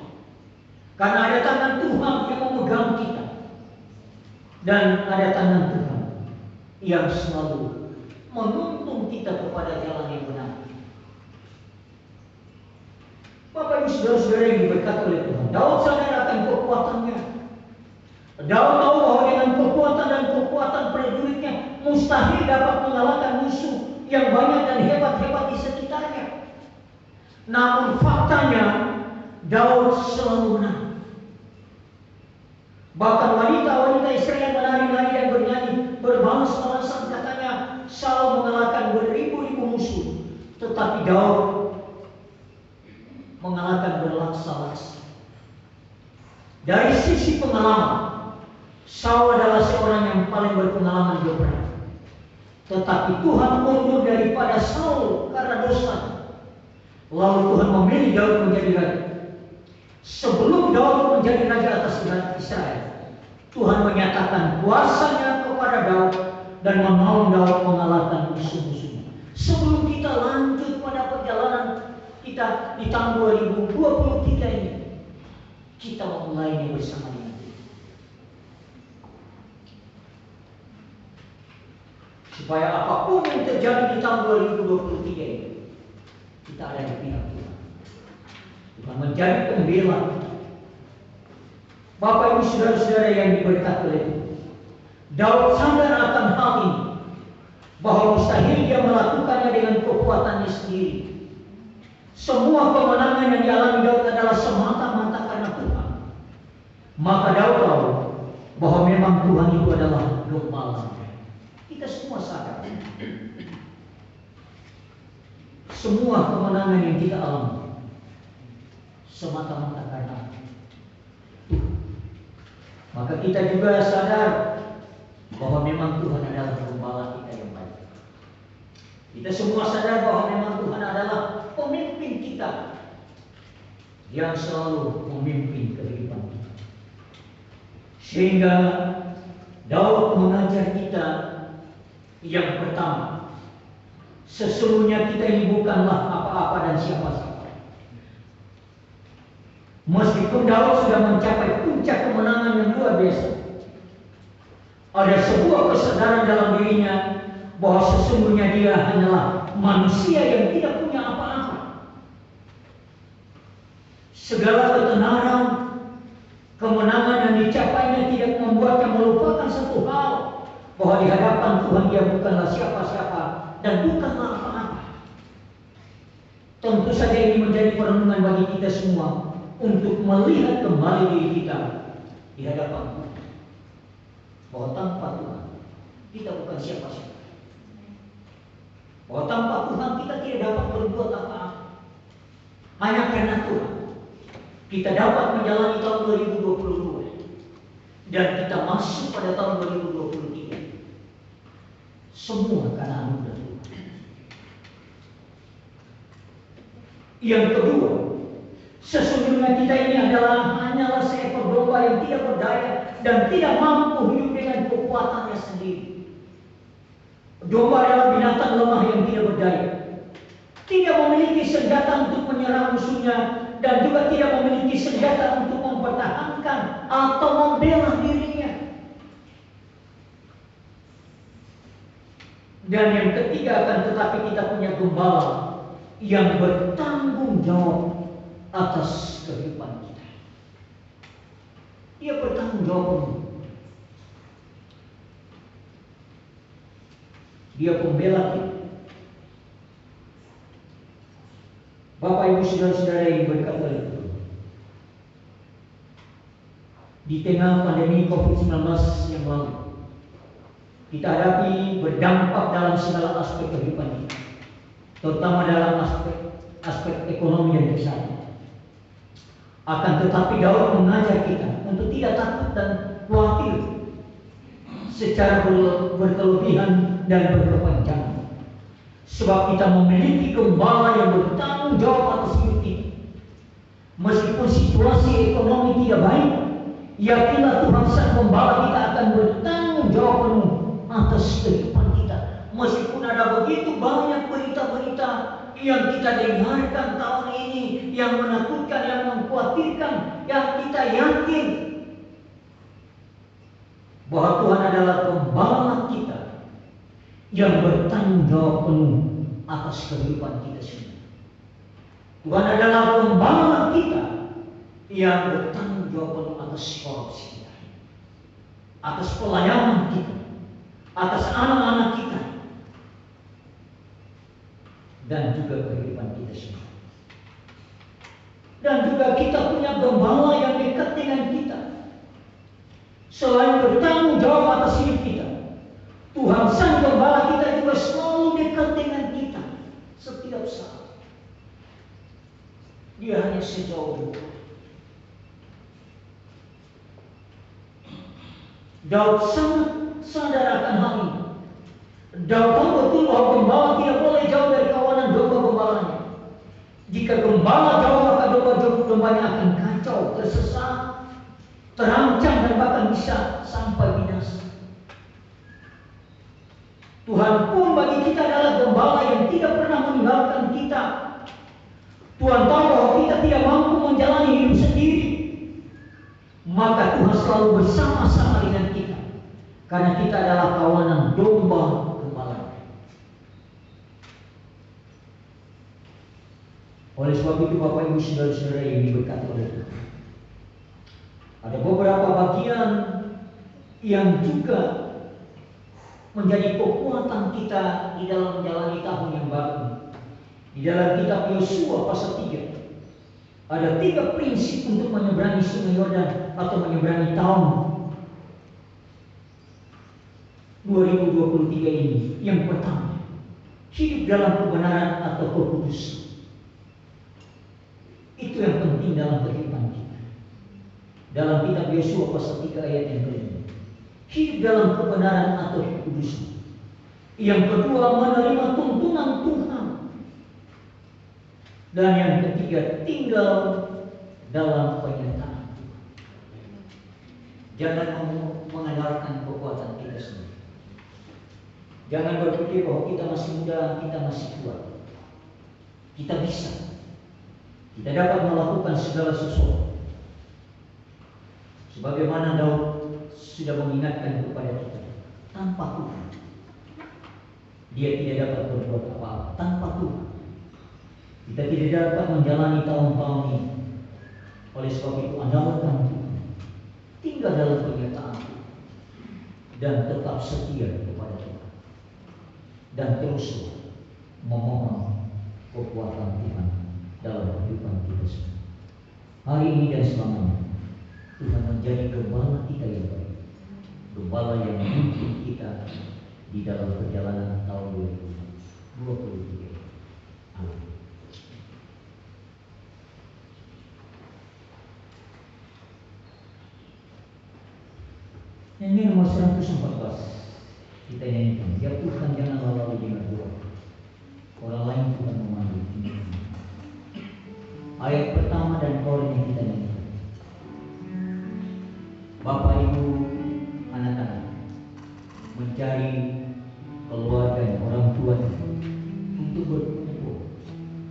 karena ada tangan Tuhan yang memegang kita, dan ada tangan Tuhan yang selalu menuntun kita kepada jalan yang benar. Bapak Ibu saudara-saudara yang diberkati oleh Tuhan, Daud sadar akan kekuatannya. Daud tahu bahwa dengan kekuatan dan kekuatan prajuritnya mustahil dapat mengalahkan musuh yang banyak dan hebat-hebat di sekitarnya. Namun faktanya Daud selalu menang. Bahkan wanita-wanita Israel menari-nari dan bernyanyi berbalas-balasan, katanya Saul mengalahkan beribu-ribu musuh, tetapi Daud mengalahkan berlaksa-laksa. Dari sisi pengalaman, Saul adalah seorang yang paling berpengalaman berperang. Tetapi Tuhan mundur daripada Saul karena dosa. Lalu Tuhan memilih Daud menjadi raja. Sebelum Daud menjadi raja atas Israel, Tuhan menyatakan kuasanya kepada Daud dan menolong Daud mengalahkan musuh-musuhnya. Sebelum kita lanjut pada perjalanan kita di tahun 2023 ini, kita memulainya bersama dengan Tuhan. Supaya apapun yang terjadi di tahun 2023 ini, kita ada di pihak Tuhan. Tuhan menjadi pembela. Bapak Ibu saudara-saudara yang diberkati oleh Tuhan, Daud sadar akan hal ini, bahwa mustahil dia melakukannya dengan kekuatannya sendiri. Semua kemenangan yang dialami Daud adalah semata-mata karena Tuhan. Maka Daud tahu bahwa memang Tuhan itu adalah gembala. Kita semua sadar. Semua kemenangan yang kita alami semata-mata karena Tuhan. Maka kita juga sadar bahwa memang Tuhan adalah gembala kita yang baik. Kita semua sadar bahwa memang Tuhan adalah pemimpin kita yang selalu memimpin kehidupan kita. Sehingga Daud mengajar kita yang pertama, sesungguhnya kita ini bukanlah apa-apa dan siapa-siapa. Meskipun Daud sudah mencapai puncak kemenangan yang luar biasa, ada sebuah kesadaran dalam dirinya bahwa sesungguhnya dia hanyalah manusia yang tidak punya apa-apa. Segala ketenaran, kemenangan yang dicapainya tidak membuatnya melupakan satu hal, bahwa di hadapan Tuhan dia bukanlah siapa-siapa dan bukanlah apa-apa. Tentu saja ini menjadi perenungan bagi kita semua untuk melihat kembali diri kita di hadapan Tuhan. Bahwa tanpa Tuhan kita bukan siapa-siapa. Bahwa tanpa Tuhan kita tidak dapat berbuat apa-apa. Hanya karena Tuhan kita dapat menjalani tahun 2022 dan kita masuk pada tahun 2023. Semua karena anugerah Tuhan. Yang kedua, sesungguhnya kita ini hanyalah seekor domba yang tidak berdaya dan tidak mampu hidup dengan kekuatannya sendiri. Domba adalah binatang lemah yang tidak berdaya, tidak memiliki senjata untuk menyerang musuhnya, dan juga tidak memiliki senjata untuk mempertahankan atau membela dirinya. Dan yang ketiga, akan tetapi kita punya gembala yang bertanggung jawab atas kehidupan kita. Dia bertanggung jawab penuh. Dia pembela kita. Bapak, Ibu, saudara-saudara yang berkat oleh Tuhan, di tengah pandemi COVID-19 yang lalu, kita hadapi berdampak dalam segala aspek kehidupan kita, terutama dalam aspek ekonomi dan kesehatan. Akan tetapi Daud mengajar kita untuk tidak takut dan khawatir secara berkelebihan dan berkepanjangan. Sebab kita memiliki gembala yang bertanggung jawab atas hidup kita. Meskipun situasi ekonomi tidak baik, yakinlah Tuhan Sang Gembala kita akan bertanggung jawab penuh atas kehidupan kita. Meskipun ada begitu banyak berita-berita yang kita dengarkan tahun ini, yang menakutkan, yang mengkhawatirkan, yang kita yakin bahwa Tuhan adalah Gembala kita yang bertanggung jawab penuh atas kehidupan kita semua. Tuhan adalah Gembala kita yang bertanggung jawab penuh atas korupsi kita, atas pelayanan kita, atas anak-anak kita, dan juga kehidupan kita semua. Dan juga kita punya Gembala yang dekat dengan kita. Selain bertanggung jawab atas hidup kita, Tuhan Sang Gembala kita juga selalu dekat dengan kita setiap saat. Dia hanya sejauh doa. Daud sangat sadar akan hal ini. Daud tahu betul bahwa gembala tidak boleh jauh dari kawanan domba-gembalanya. Jika gembala jauh, maka domba-dombanya akan kacau, tersesat, terancam, dan bahkan bisa sampai binasa. Tuhan pun bagi kita adalah Gembala yang tidak pernah meninggalkan kita. Tuhan tahu bahwa kita tidak mampu menjalani hidup sendiri, maka Tuhan selalu bersama-sama dengan kita, karena kita adalah kawanan domba gembala. Oleh sebab itu, Bapak, Ibu, saudara-saudara yang diberkati oleh Tuhan, ada beberapa bagian yang juga menjadi kekuatan kita di dalam menjalani tahun yang baru. Di dalam kitab Yosua pasal 3 ada 3 prinsip untuk menyeberangi sungai Yordan atau menyeberangi tahun 2023 ini. Yang pertama, hidup dalam kebenaran atau kekudusan. Itu yang penting dalam kehidupan kita. Dalam kitab Yosua pasal 3 ayat yang kelima, hidup dalam kebenaran atau kekudusan. Yang kedua, menerima tuntunan Tuhan. Dan yang ketiga, tinggal dalam penyertaan Tuhan. Jangan mengandalkan kekuatan kita sendiri. Jangan berpikir bahwa kita masih muda, kita masih kuat. Kita bisa. Kita dapat melakukan segala sesuatu. Sebagaimana Daud sudah mengingatkan kepada kita, tanpa Tuhan dia tidak dapat berbuat apa-apa. Tanpa Tuhan kita tidak dapat menjalani tahun-tahun ini. Oleh sebab itu, andalkan Tuhan, tinggal dalam penyertaan Tuhan, dan tetap setia kepada Tuhan, dan terus memohon kekuatan Tuhan dalam kehidupan kita semua. hari ini dan selamanya. Tuhan menjadi gembala kita yang baik, gembala yang memimpin kita di dalam perjalanan tahun 2023. Amin. Nyanyi nomor 114 kita nyanyikan, ya Tuhan janganlah lalu dengan doa orang lain, Tuhan memanggil. Ayat pertama dan korin yang kita nyanyikan, Bapak Ibu anak-anak mencari keluarga orang tua untuk berkumpul,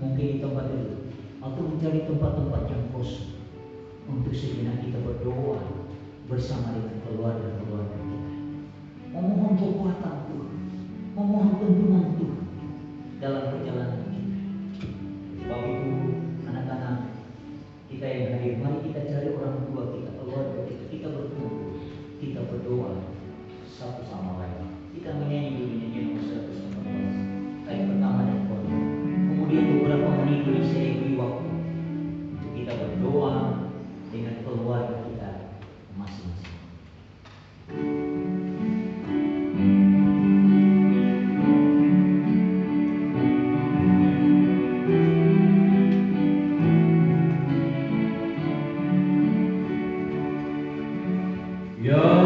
mungkin di tempat itu, atau mencari tempat-tempat yang kosong untuk sejenak kita berdoa bersama dengan keluarga-keluarga kita, memohon kekuatan Tuhan, memohon tuntunan Tuhan dalam perjalanan kita. Bapak Ibu anak-anak kita yang hadir, mari kita cari orang tua kita, keluarga kita, kita berkumpul, kita berdoa satu sama lain. Kita menyanyi dulu nyanyian nomor 114 ayat pertama dan kedua. Kemudian beberapa menit beri saya beri waktu untuk kita berdoa dengan keluarga kita masing-masing. Yeah.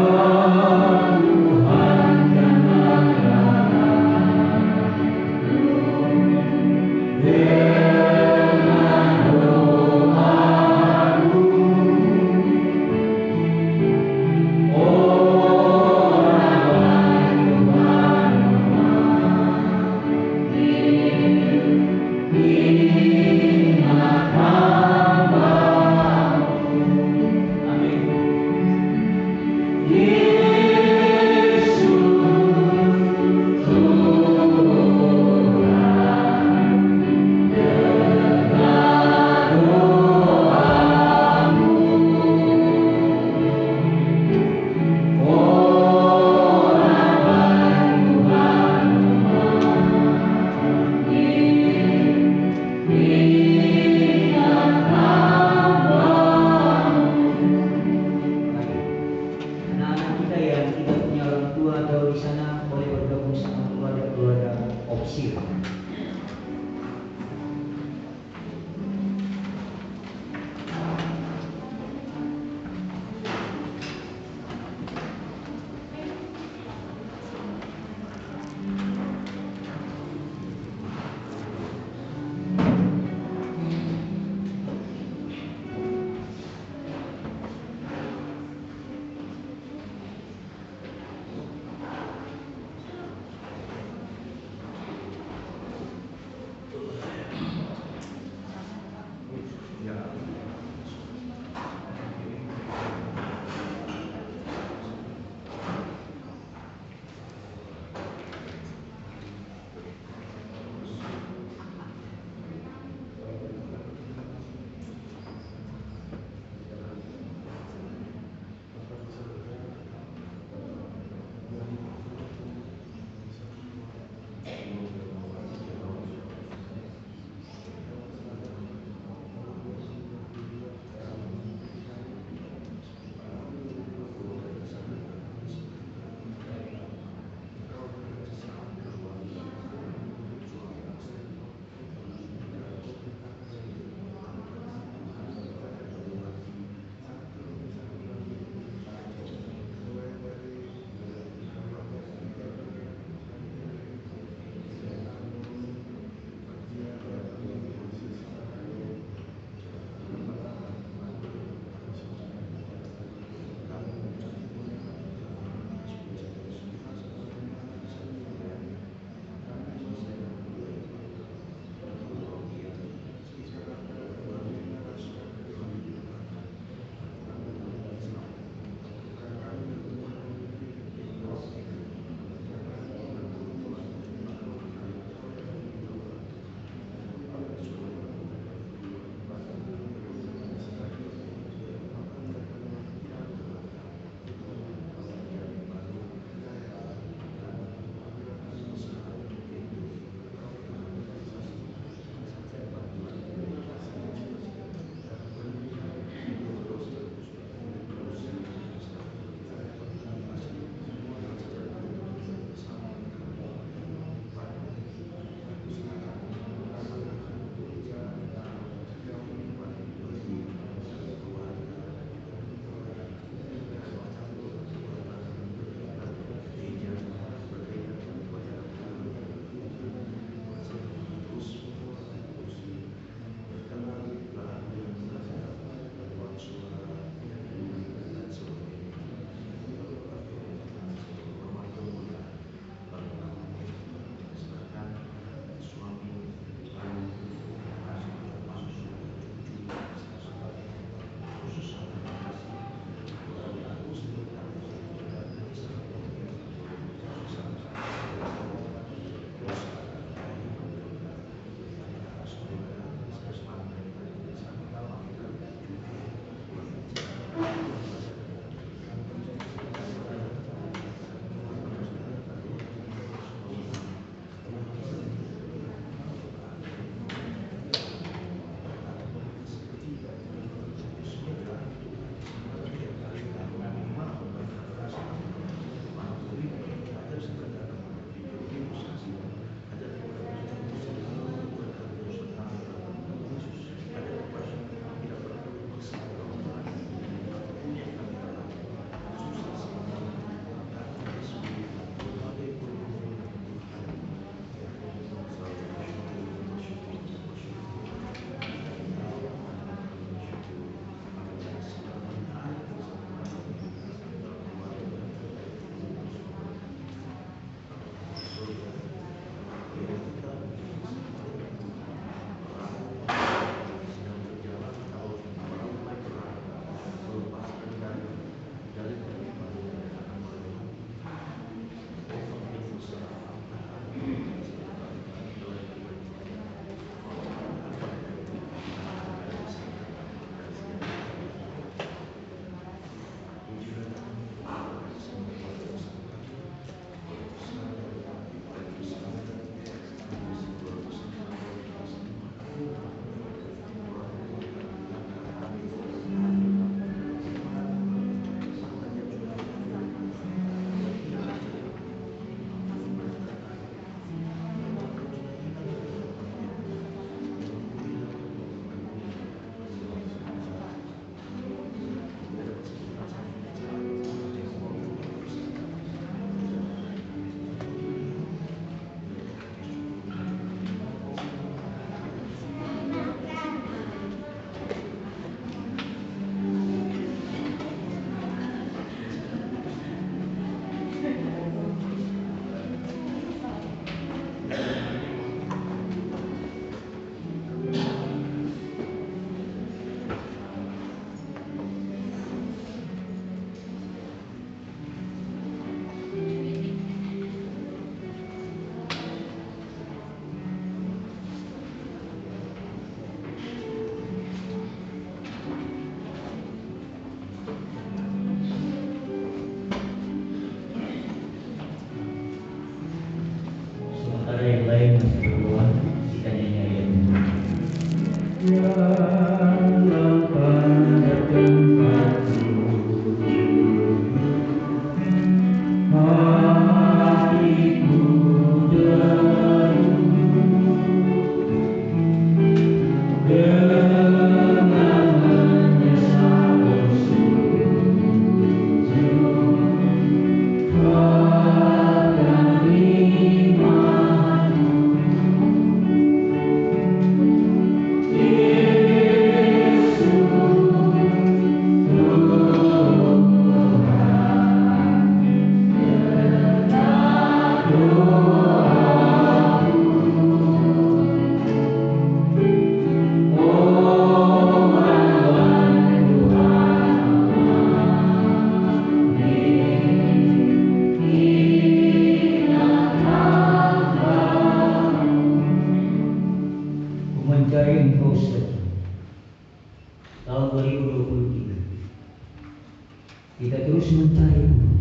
kita terus mencari Tuhan.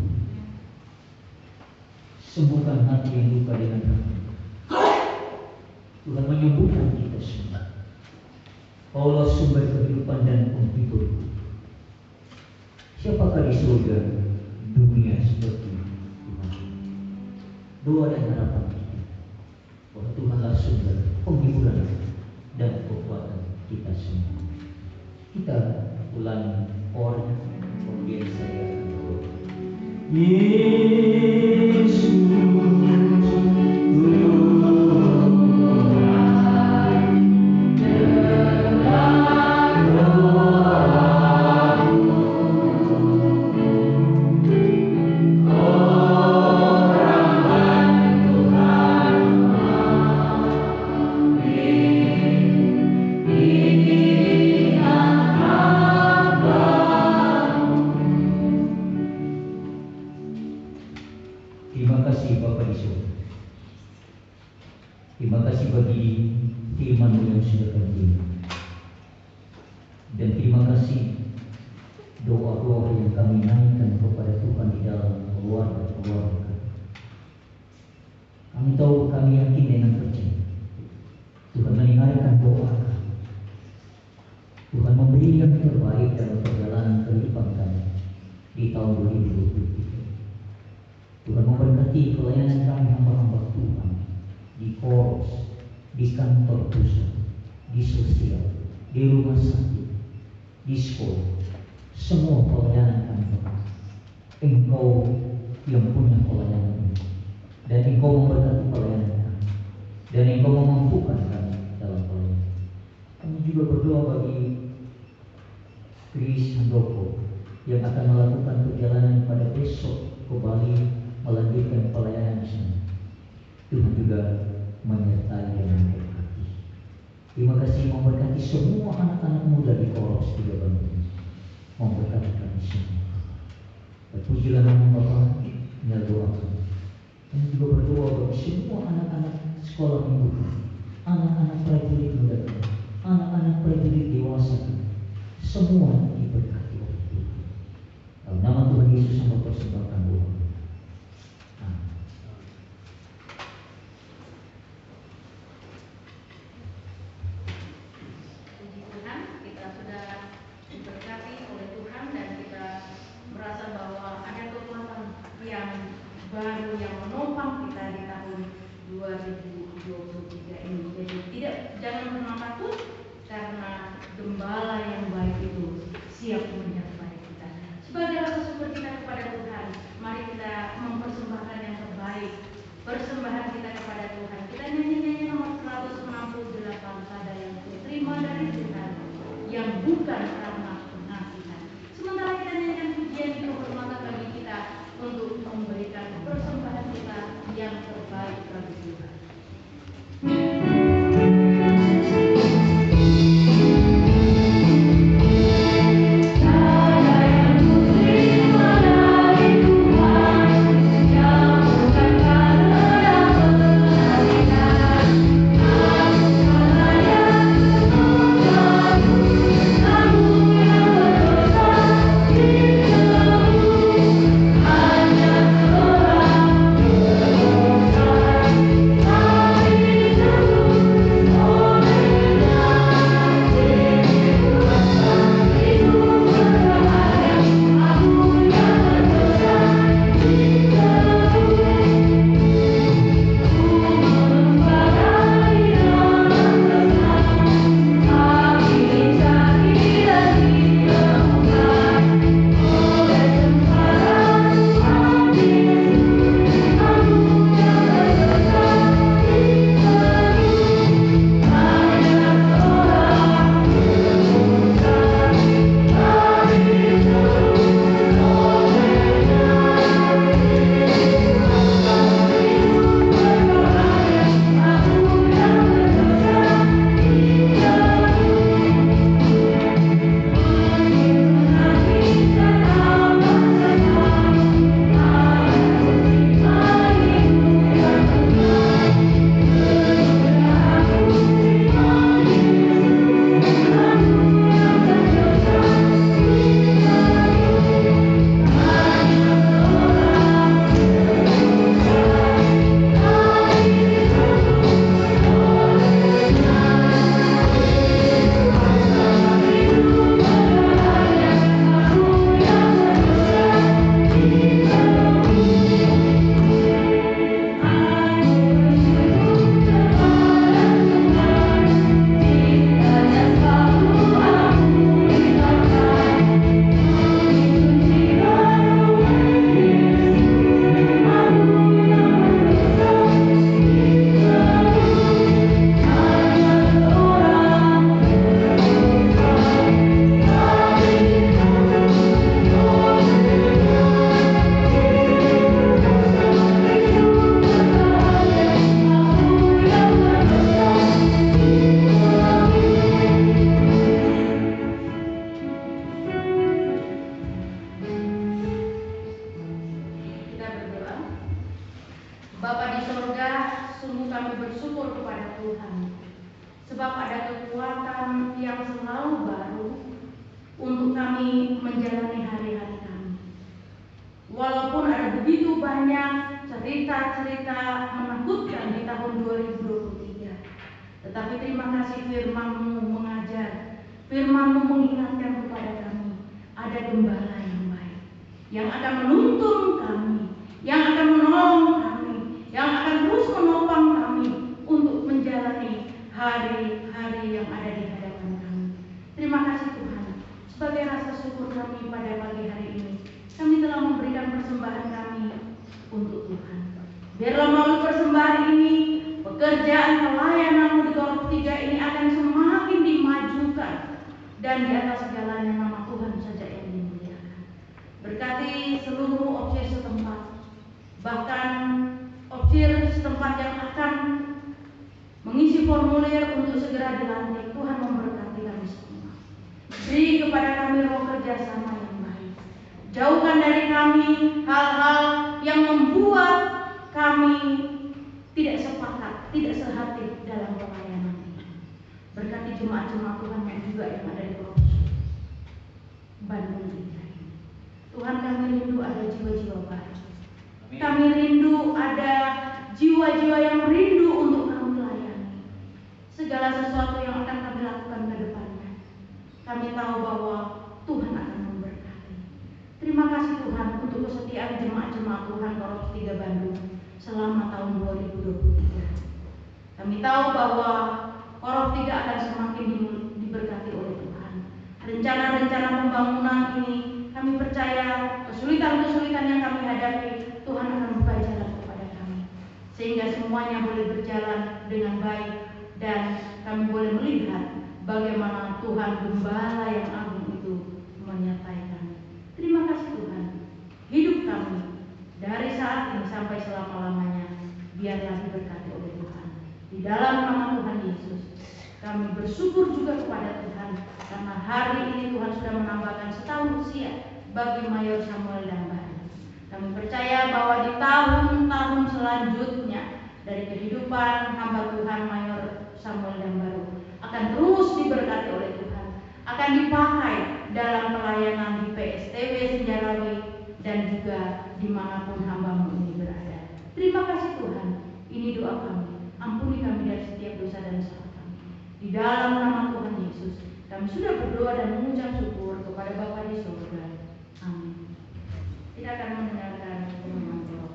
Sembuhkan hati yang luka dengan rahmat. Tuhan menyembuhkan kita semua. Allah sumber kehidupan dan penghibur. Siapakah di surga dunia seperti Tuhan? Doa dan harapan kita bahwa Tuhanlah sumber penghiburan dan kekuatan kita semua. Kita ulangi orang, kemudian saya akan berdoa. Yesus, terima kasih Bapa di surga. Terima kasih bagi firman-Mu yang sudah kami dengar. Dan terima kasih doa-doa yang kami naikkan kepada Tuhan di dalam keluarga-keluarga. Kami tahu, kami yakin dengan percaya Tuhan mendengarkan doa kami. Tuhan memberi yang terbaik dalam perjalanan kehidupan kami di tahun 2023. Tuhan memberkati pelayanan kami hamba-hamba Tuhan di koros, di kantor pusat, di sosial, di rumah sakit, di sekolah, semua pelayanan kami Tuhan. Engkau yang punya pelayanan ini, dan Engkau memberkati pelayanan kami, dan Engkau memampukan kami dalam pelayanan. Kami juga berdoa bagi Chris Handoko yang akan melakukan perjalanan pada besok ke Bali melanjutkan pelayanan di sana. Tuhan juga menyertai dan memberkati. Terima kasih memberkati semua anak-anak muda di Koros 3 Bandung. Memberkati kami semua. Terpujilah nama Bapa, inilah doa kami. Kami juga berdoa bagi semua anak-anak sekolah minggu, anak-anak prajurit muda, anak-anak prajurit dewasa, semua diberkati oleh Tuhan. Dalam nama Tuhan Yesus yang mempersembahkan doa. Puji Tuhan, kita sudah diberkati oleh Tuhan dan kita merasa bahwa ada kekuatan yang baru yang menopang kita di tahun 2023 ini. Jadi jangan pernah takut, karena gembala yang baik itu siap bersyukur kepada Tuhan, sebab ada kekuatan yang selalu baru untuk kami menjalani hari-hari kami. Walaupun ada begitu banyak cerita-cerita menakutkan di tahun 2023, tetapi terima kasih firman-Mu mengajar, firman-Mu mengingatkan kepada kami, ada gembala yang baik, yang akan menuntun kami, yang akan menolong kami, yang akan terus menopang kami untuk menjalani hari-hari yang ada di hadapan kami. Terima kasih Tuhan, sebagai rasa syukur kami pada pagi hari ini, kami telah memberikan persembahan kami untuk Tuhan. Biarlah melalui persembahan ini, pekerjaan pelayanan-Mu di Korop 3 ini akan semakin dimajukan, dan di atas segalanya nama Tuhan saja yang dimuliakan. Berkati seluruh opsir setempat, bahkan opsir setempat yang akan mengisi formulir untuk segera dilantik. Tuhan memberkati kami semua. Beri kepada kami roh kerjasama yang baik. Jauhkan dari kami hal-hal yang membuat kami tidak sepakat, tidak sehati dalam pelayanan ini. Berkati jemaat-jemaat Tuhan yang juga yang ada di Provinsi Bandung ini. Tuhan, kami rindu ada jiwa-jiwa baik. Kami rindu ada jiwa-jiwa yang rindu untuk kami layani. Segala sesuatu yang akan kami lakukan ke depannya, kami tahu bahwa Tuhan akan memberkati. Terima kasih Tuhan untuk kesetiaan jemaat-jemaat Tuhan Korop 3 Bandung selama tahun 2023. Kami tahu bahwa Korop 3 akan semakin diberkati oleh Tuhan. Rencana-rencana pembangunan ini, kami percaya kesulitan-kesulitan yang kami hadapi, Tuhan akan buka jalan kepada kami, sehingga semuanya boleh berjalan dengan baik dan kami boleh melihat bagaimana Tuhan Gembala yang agung itu menyertai kami. Terima kasih Tuhan. Hidup kami dari saat ini sampai selama-lamanya biarlah diberkati oleh Tuhan. Di dalam nama Tuhan Yesus, kami bersyukur juga kepada Tuhan karena hari ini Tuhan sudah menambahkan setahun usia bagi Mayor Samuel Dambaru. Kami percaya bahwa di tahun-tahun selanjutnya dari kehidupan hamba Tuhan Mayor Samuel Dambaru akan terus diberkati oleh Tuhan, akan dipakai dalam pelayanan di PSTW Senjarawi dan juga dimanapun hamba-Mu ini berada. Terima kasih Tuhan. Ini doa kami. Ampuni kami dari setiap dosa dan salah kami. Di dalam nama Tuhan Yesus, kami sudah berdoa dan mengucap syukur kepada Bapa di surga. Amin. Kita akan mendengarkan pengumuman Korop.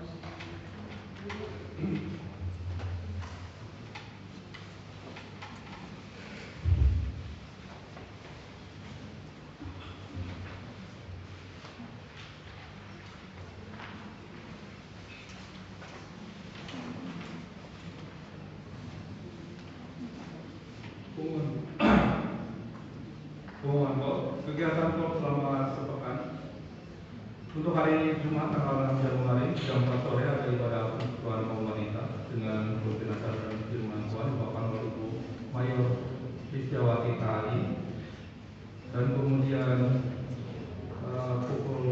Pengumuman kegiatan Korop selama sepekan. Untuk hari Jumat tanggal 6 Januari jam 4 sore ada ibadah persekutuan kaum wanita dengan rutin acara dan firman Tuhan dibawakan oleh Ibu Mayor Sisjawati KAI, dan kemudian pukul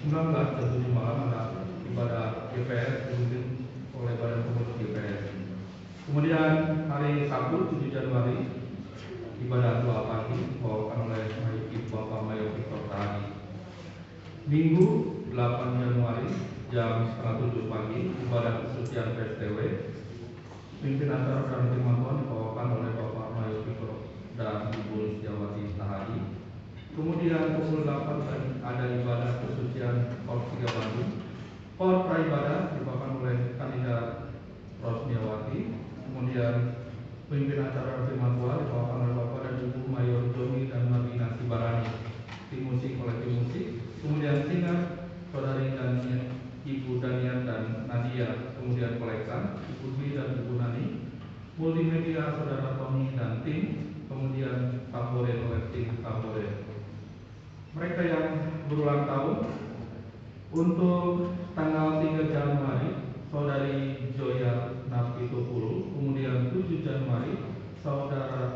19 jam 7 malam ada ibadah GPS dipimpin oleh Badan Pengurus GPS. Kemudian hari Sabtu 7 Januari ibadah doa pagi dibawakan oleh Ibu Bapak Mayor Victor Tahani. Minggu 8 Januari jam setengah 7 pagi ibadah kesucian PSTW. Pimpin acara dan firman Tuhan dibawakan oleh Bapak Mayor Victor dan Ibu Sejawati Tahani. Kemudian pukul 8 ada ibadah kesucian Korp 3 Bandung. Korp Praibadah dibawakan oleh kandidat Rosniawati. Kemudian pemimpin acara firman Tuhan dibawakan oleh Bapak dan Ibu Mayor Joni dan Marlina Sibarani. Tim musik oleh tim musik. Kemudian singer Saudari Dania, Ibu Danian dan Nadia. Kemudian kolektan Ibu Dwi dan Ibu Nani. Multimedia Saudara Tony dan tim. Kemudian tambore oleh tim tambore. Mereka yang berulang tahun untuk tanggal 3 Januari Saudari Joya Napitupulu. Kemudian 7 Januari Saudara